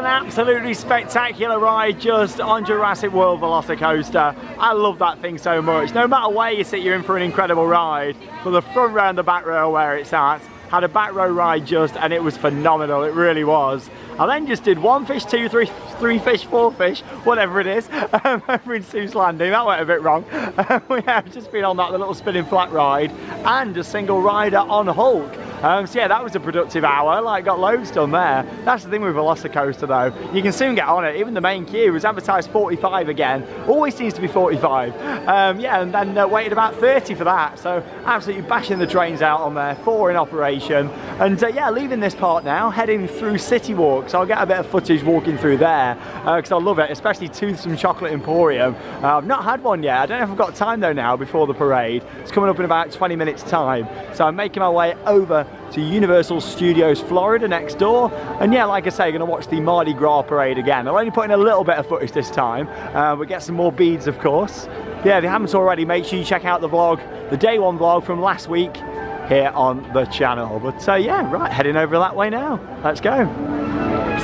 an absolutely spectacular ride just on Jurassic World VelociCoaster. I love that thing so much. No matter where you sit, you're in for an incredible ride. But the front row and the back row where it's at, had a back row ride just, and it was phenomenal, it really was. I then just did 1 fish, 2, 3 fish, 4 fish, whatever it is, over in Seuss Landing. That went a bit wrong. I've just been on that little spinning flat ride and a single rider on Hulk. So yeah, that was a productive hour, like got loads done there. That's the thing with VelociCoaster though, you can soon get on it. Even the main queue was advertised 45 again, always seems to be 45. Yeah, and then waited about 30 for that, so absolutely bashing the trains out on there, 4 in operation. And yeah, leaving this part now, heading through City Walk, so I'll get a bit of footage walking through there, because I love it, especially Toothsome Chocolate Emporium. I've not had one yet, I don't know if I've got time though now before the parade. It's coming up in about 20 minutes time, so I'm making my way over to Universal Studios Florida next door, and yeah, like I say, gonna watch the Mardi Gras parade again. I'll only put in a little bit of footage this time, but get some more beads of course. Yeah, if you haven't already, make sure you check out the vlog, the day one vlog from last week here on the channel. But yeah, right, heading over that way now. Let's go.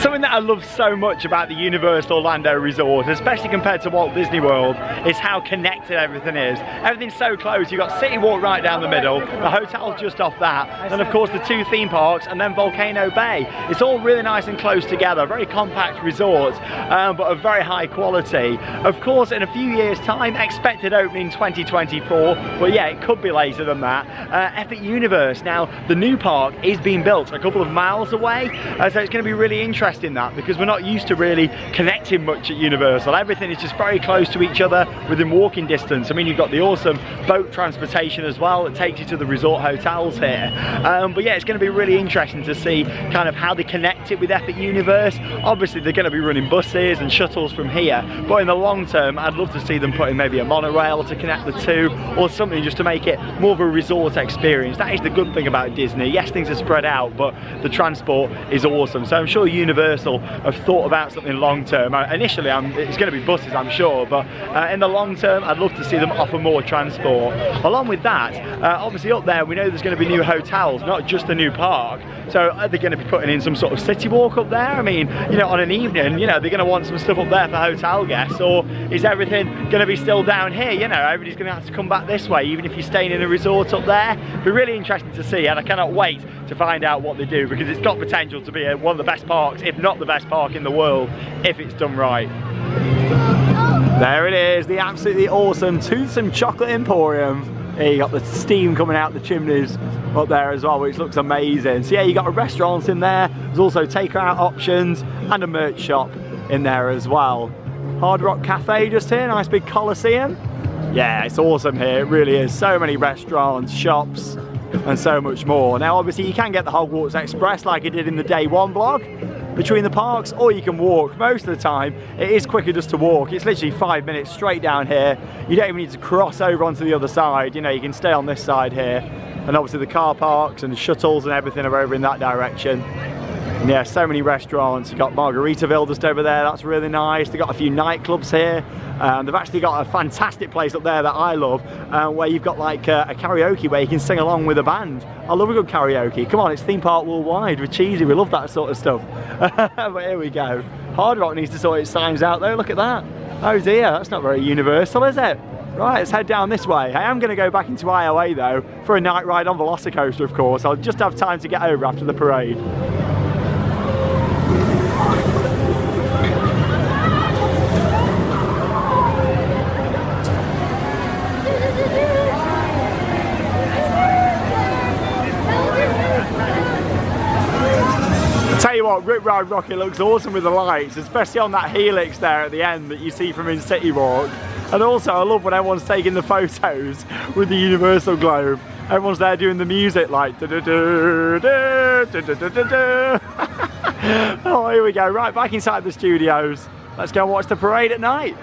Something that I love so much about the Universal Orlando Resort, especially compared to Walt Disney World, is how connected everything is. Everything's so close. You've got City Walk right down the middle, the hotel's just off that, and of course the 2 theme parks, and then Volcano Bay. It's all really nice and close together, very compact resort, but of very high quality. Of course, in a few years' time, expected opening 2024, but yeah, it could be later than that. Epic Universe, now the new park is being built a couple of miles away, so it's going to be really interesting that, because we're not used to really connecting much at Universal. Everything is just very close to each other within walking distance. I mean, you've got the awesome boat transportation as well that takes you to the resort hotels here. But yeah, it's going to be really interesting to see kind of how they connect it with Epic Universe. Obviously they're going to be running buses and shuttles from here, but in the long term I'd love to see them put in maybe a monorail to connect the two, or something just to make it more of a resort experience. That is the good thing about Disney. Yes, things are spread out, but the transport is awesome. So I'm sure Universal have thought about something long term. Initially it's going to be buses, I'm sure, but in the long term I'd love to see them offer more transport. Along with that, obviously up there we know there's going to be new hotels, not just a new park. So are they going to be putting in some sort of city walk up there? I mean, you know, on an evening, you know, they're going to want some stuff up there for hotel guests, or is everything going to be still down here? You know, everybody's going to have to come back this way, even if you're staying in a resort up there. It'll be really interesting to see, and I cannot wait to find out what they do, because it's got potential to be one of the best parks, if not the best park in the world, if it's done right. There it is, the absolutely awesome Toothsome Chocolate Emporium. Here you got the steam coming out the chimneys up there as well, which looks amazing. So yeah, you got a restaurant in there, there's also takeout options and a merch shop in there as well. Hard Rock Cafe just here, nice big Coliseum. Yeah, it's awesome here, it really is. So many restaurants, shops, and so much more. Now obviously you can get the Hogwarts Express like I did in the day one vlog between the parks, or you can walk. Most of the time it is quicker just to walk. It's literally 5 minutes straight down here. You don't even need to cross over onto the other side, you know, you can stay on this side here. And obviously the car parks and shuttles and everything are over in that direction. And yeah, so many restaurants. You've got Margaritaville just over there, that's really nice. They've got a few nightclubs here. They've actually got a fantastic place up there that I love, where you've got like a karaoke where you can sing along with a band. I love a good karaoke. Come on, it's theme park worldwide. We're cheesy, we love that sort of stuff. But here we go. Hard Rock needs to sort its signs out though, look at that. Oh dear, that's not very Universal, is it? Right, let's head down this way. I am going to go back into IOA though, for a night ride on VelociCoaster of course. I'll just have time to get over after the parade. Tell you what, Rip Ride Rocket looks awesome with the lights, especially on that helix there at the end that you see from in City Walk. And also I love when everyone's taking the photos with the Universal globe. Everyone's there doing the music like oh, here we go, right back inside the studios. Let's go and watch the parade at night.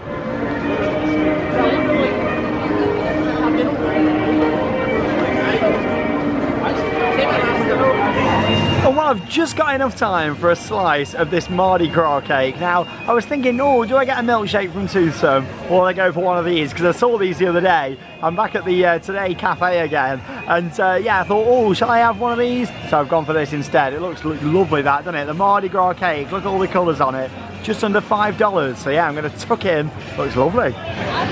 And well, I've just got enough time for a slice of this Mardi Gras cake. Now, I was thinking, oh, do I get a milkshake from Toothsome? Or will I go for one of these? Because I saw these the other day. I'm back at the Today Cafe again. And yeah, I thought, oh, shall I have one of these? So I've gone for this instead. It looks lovely, that, doesn't it? The Mardi Gras cake, look at all the colours on it. Just under $5. So yeah, I'm going to tuck in. Looks lovely.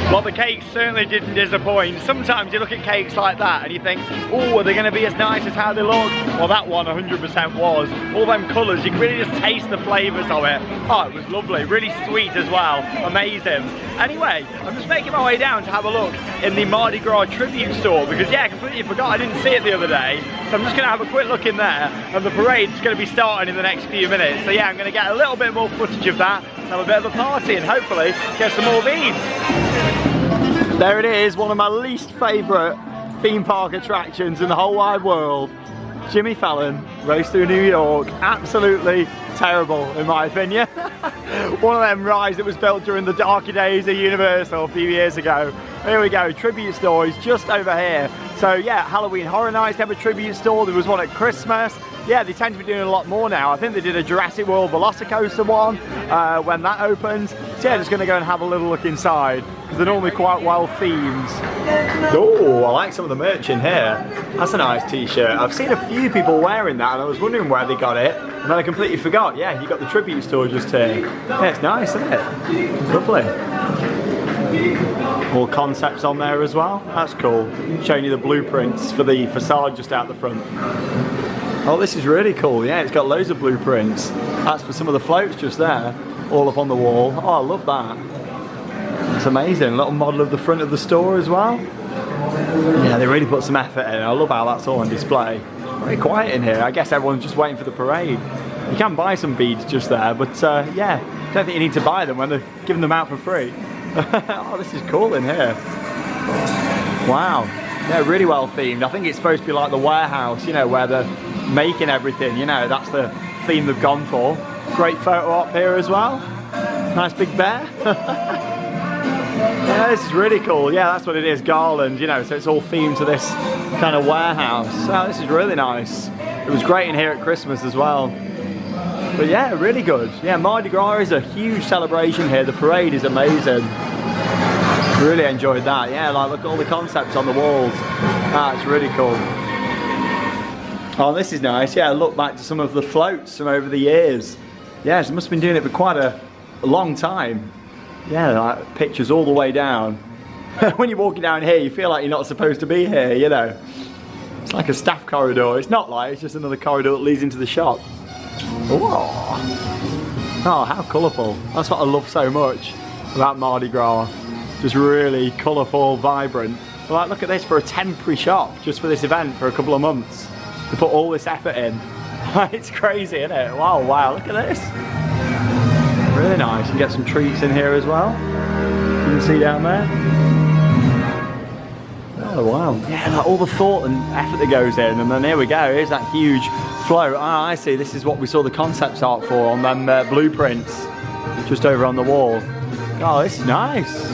Well, the cake certainly didn't disappoint. Sometimes you look at cakes like that and you think, oh, are they going to be as nice as how they look? Well, that one 100% was. All them colours, you can really just taste the flavours of it. Oh, it was lovely. Really sweet as well. Amazing. Anyway, I'm just making my way down to have a look in the Mardi Gras tribute store because, yeah, I completely forgot. I didn't see it the other day. So I'm just going to have a quick look in there, and the parade's going to be starting in the next few minutes. So yeah, I'm going to get a little bit more footage of that, have a bit of a party, and hopefully get some more beads. There it is, one of my least favourite theme park attractions in the whole wide world. Jimmy Fallon, Race Through New York. Absolutely terrible, in my opinion. One of them rides that was built during the darker days of Universal a few years ago. Here we go, tribute store is just over here. So yeah, Halloween Horror Nights have a tribute store. There was one at Christmas. Yeah, they tend to be doing a lot more now. I think they did a Jurassic World VelociCoaster one when that opens. So yeah, just going to go and have a little look inside because they're normally quite well themed. Oh, I like some of the merch in here. That's a nice t-shirt. I've seen a few people wearing that and I was wondering where they got it. And then I completely forgot. Yeah, you got the tribute store just here. Yeah, it's nice, isn't it? Lovely. More concepts on there as well. That's cool. Showing you the blueprints for the facade just out the front. Oh, this is really cool. Yeah, it's got loads of blueprints. That's for some of the floats just there, all up on the wall. Oh, I love that. It's amazing. A little model of the front of the store as well. Yeah, they really put some effort in. I love how that's all on display. Very quiet in here. I guess everyone's just waiting for the parade. You can buy some beads just there, but yeah, I don't think you need to buy them when they're giving them out for free. Oh, this is cool in here. Wow. Yeah, really well themed. I think it's supposed to be like the warehouse, you know, where they're making everything, you know, that's the theme they've gone for. Great photo op here as well. Nice big bear. Yeah, this is really cool. Yeah, that's what it is, garland, you know, so it's all themed to this kind of warehouse. Oh, this is really nice. It was great in here at Christmas as well. But yeah, really good. Yeah, Mardi Gras is a huge celebration here. The parade is amazing. Really enjoyed that. Yeah, like look at all the concepts on the walls. That's really cool. Oh, this is nice. Yeah, look back to some of the floats from over the years. Yeah, they must have been doing it for quite a long time. Yeah, like pictures all the way down. When you're walking down here, you feel like you're not supposed to be here, you know. It's like a staff corridor. It's not like, it's just another corridor that leads into the shop. Oh, how colourful. That's what I love so much about Mardi Gras. Just really colourful, vibrant. Like, look at this, for a temporary shop, just for this event for a couple of months. They put all this effort in. It's crazy, isn't it? Wow, wow, look at this. Really nice. You can get some treats in here as well. You can see down there. Oh, wow. Yeah, like all the thought and effort that goes in. And then here we go, here's that huge float. Ah, I see, this is what we saw the concepts art for on them blueprints. Just over on the wall. Oh, this is nice.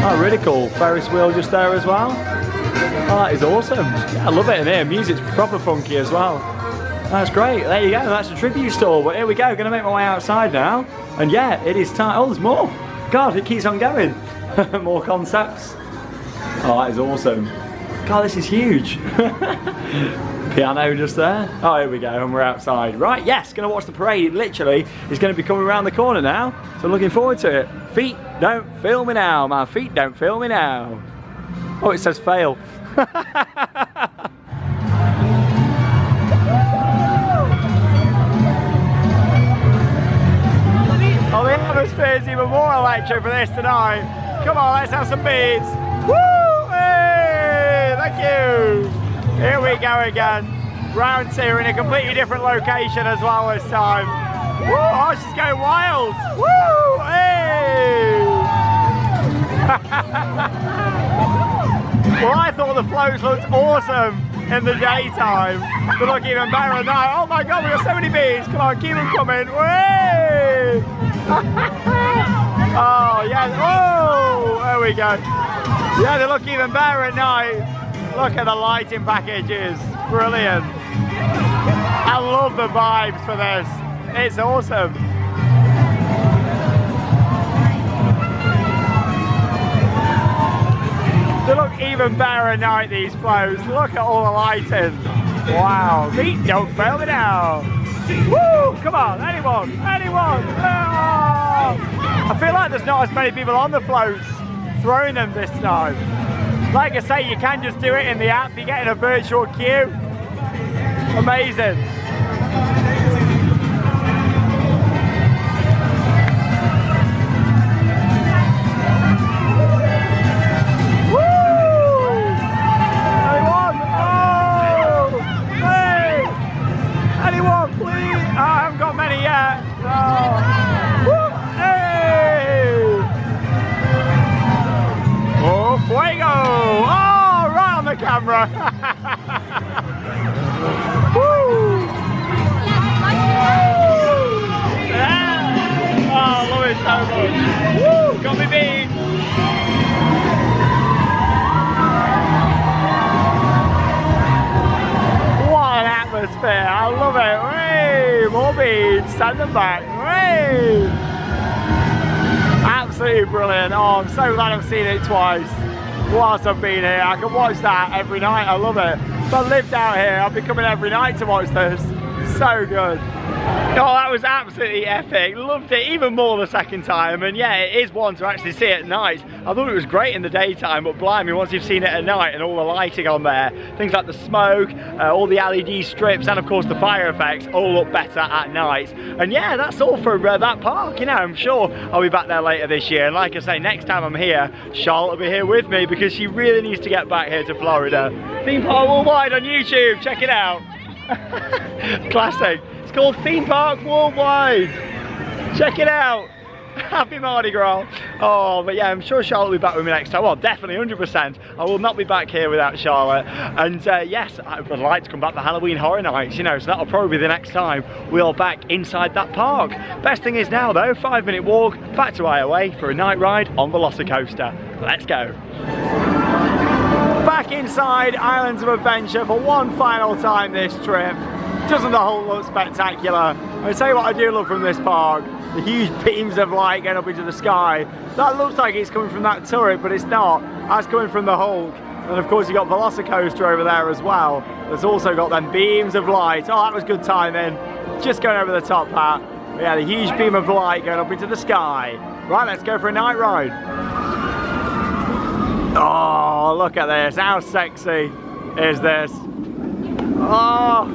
Oh, really cool. Ferris wheel just there as well. Oh, that is awesome. Yeah, I love it in here. Music's proper funky as well. That's great. There you go. That's a tribute store. But here we go. Going to make my way outside now. And yeah, it is time. Oh, there's more. God, it keeps on going. More concepts. Oh, that is awesome. God, this is huge. Piano just there. Oh, here we go, and we're outside. Right, yes, gonna watch the parade. It literally is gonna be coming around the corner now. So looking forward to it. Feet don't fail me now. My feet don't fail me now. Oh, it says fail. Oh, the atmosphere is even more electric for this tonight. Come on, let's have some beads. Woo! Hey, thank you. Here we go again. Round two in a completely different location as well this time. Woo! Oh, she's going wild. Woo! Hey! Well, I thought the floats looked awesome in the daytime. They look even better at night. Oh my God, we got so many beads. Come on, keep them coming. Way! Oh, yeah. Oh, there we go. Yeah, they look even better at night. Look at the lighting packages. Brilliant. I love the vibes for this. It's awesome. They look even better at night, these floats. Look at all the lighting. Wow. Don't fail me now. Woo! Come on, anyone? Anyone? Oh! I feel like there's not as many people on the floats throwing them this time. Like I say, you can just do it in the app. You get in a virtual queue. Amazing. Camera. Woo! Yeah. Oh, I love it so much. Woo! Got me beans. What an atmosphere. I love it. Hey, more beans. Send them back. Hey. Absolutely brilliant. Oh, I'm so glad I've seen it twice. Whilst I've been here, I can watch that every night. I love it. If I lived out here, I'd be coming every night to watch this. So good. Oh, that was absolutely epic. Loved it even more the second time. And yeah, it is one to actually see at night. I thought it was great in the daytime, but blimey, once you've seen it at night and all the lighting on there, things like the smoke, all the LED strips, and of course the fire effects all look better at night. And yeah, that's all for that park. You know, I'm sure I'll be back there later this year. And like I say, next time I'm here, Charlotte will be here with me because she really needs to get back here to Florida. Theme Park Worldwide on YouTube. Check it out. Classic. It's called Theme Park Worldwide. Check it out. Happy Mardi Gras. Oh, but yeah, I'm sure Charlotte will be back with me next time. Well, definitely 100%. I will not be back here without Charlotte. And yes, I would like to come back for Halloween Horror Nights, you know, so that'll probably be the next time we are back inside that park. Best thing is now though, 5-minute walk back to IOA for a night ride on VelociCoaster. Let's go. Back inside Islands of Adventure for one final time this trip. Doesn't the whole look spectacular? I'll tell you what I do love from this park. The huge beams of light going up into the sky. That looks like it's coming from that turret, but it's not. That's coming from the Hulk. And of course you've got VelociCoaster over there as well. That's also got them beams of light. Oh, that was good timing. Just going over the top hat. But yeah, the huge beam of light going up into the sky. Right, let's go for a night ride. Oh, look at this. How sexy is this? Oh.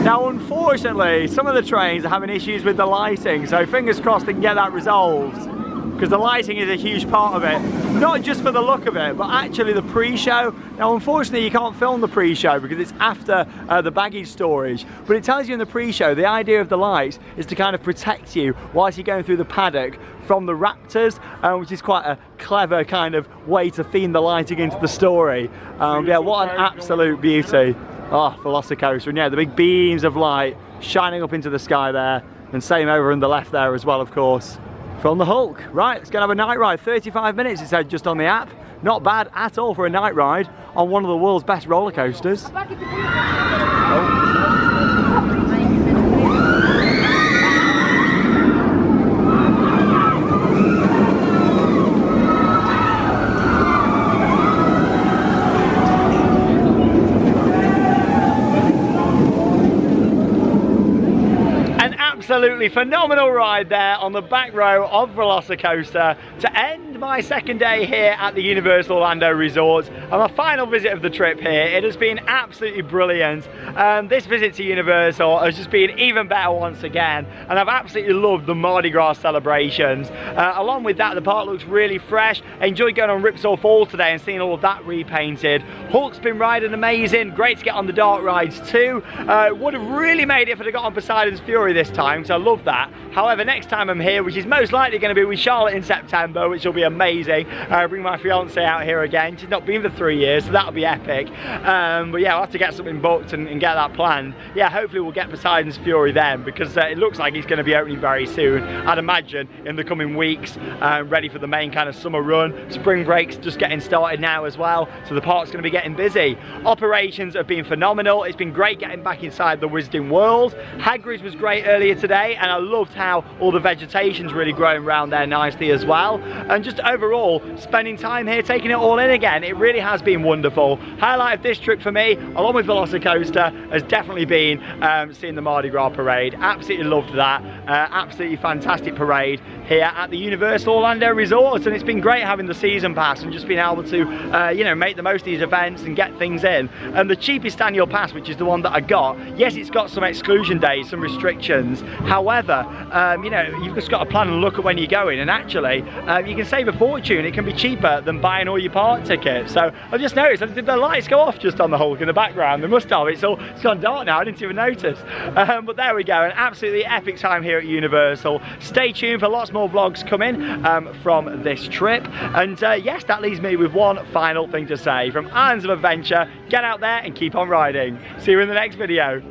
Now, unfortunately, some of the trains are having issues with the lighting, so fingers crossed they can get that resolved, because the lighting is a huge part of it. Not just for the look of it, but actually the pre-show. Now, unfortunately, you can't film the pre-show because it's after the baggage storage, but it tells you in the pre-show the idea of the lights is to kind of protect you whilst you're going through the paddock from the raptors, which is quite a clever kind of way to theme the lighting into the story. Yeah, what an absolute beauty. Oh, VelociCoaster, and yeah, the big beams of light shining up into the sky there, and same over on the left there as well, of course, from the Hulk. Right, let's go and have a night ride. 35 minutes it said just on the app. Not bad at all for a night ride on one of the world's best roller coasters. Absolutely phenomenal ride there on the back row of VelociCoaster to end my second day here at the Universal Orlando Resort and my final visit of the trip here. It has been absolutely brilliant. This visit to Universal has just been even better once again, and I've absolutely loved the Mardi Gras celebrations. Along with that, the park looks really fresh. I enjoyed going on Ripsaw Falls today and seeing all of that repainted. Hulk's been riding amazing. Great to get on the dark rides too. Would have really made it if I'd have got on Poseidon's Fury this time, because I love that. However, next time I'm here, which is most likely going to be with Charlotte in September, which will be amazing. Bring my fiance out here again. She's not been for 3 years, so that'll be epic. But yeah, I'll have to get something booked and get that planned. Yeah, hopefully we'll get Poseidon's Fury then, because it looks like it's going to be opening very soon. I'd imagine in the coming weeks, ready for the main kind of summer run. Spring break's just getting started now as well, so the park's going to be getting getting busy. Operations have been phenomenal. It's been great getting back inside the Wizarding World. Hagrid's was great earlier today, and I loved how all the vegetation's really growing around there nicely as well. And just overall, spending time here, taking it all in again, it really has been wonderful. Highlight of this trip for me, along with VelociCoaster, has definitely been seeing the Mardi Gras parade. Absolutely loved that. Absolutely fantastic parade here at the Universal Orlando Resort, and it's been great having the season pass and just being able to you know, make the most of these events and get things in. And the cheapest annual pass, which is the one that I got, yes, it's got some exclusion days, some restrictions. However, you know, you've just got to plan and look at when you're going, and actually you can save a fortune. It can be cheaper than buying all your park tickets. So I've just noticed, did the lights go off just on the Hulk in the background? They must have. It's gone dark now, I didn't even notice. But there we go, an absolutely epic time here at Universal. Stay tuned for lots more vlogs coming from this trip. And yes, that leaves me with one final thing to say. From Islands of Adventure, get out there and keep on riding. See you in the next video.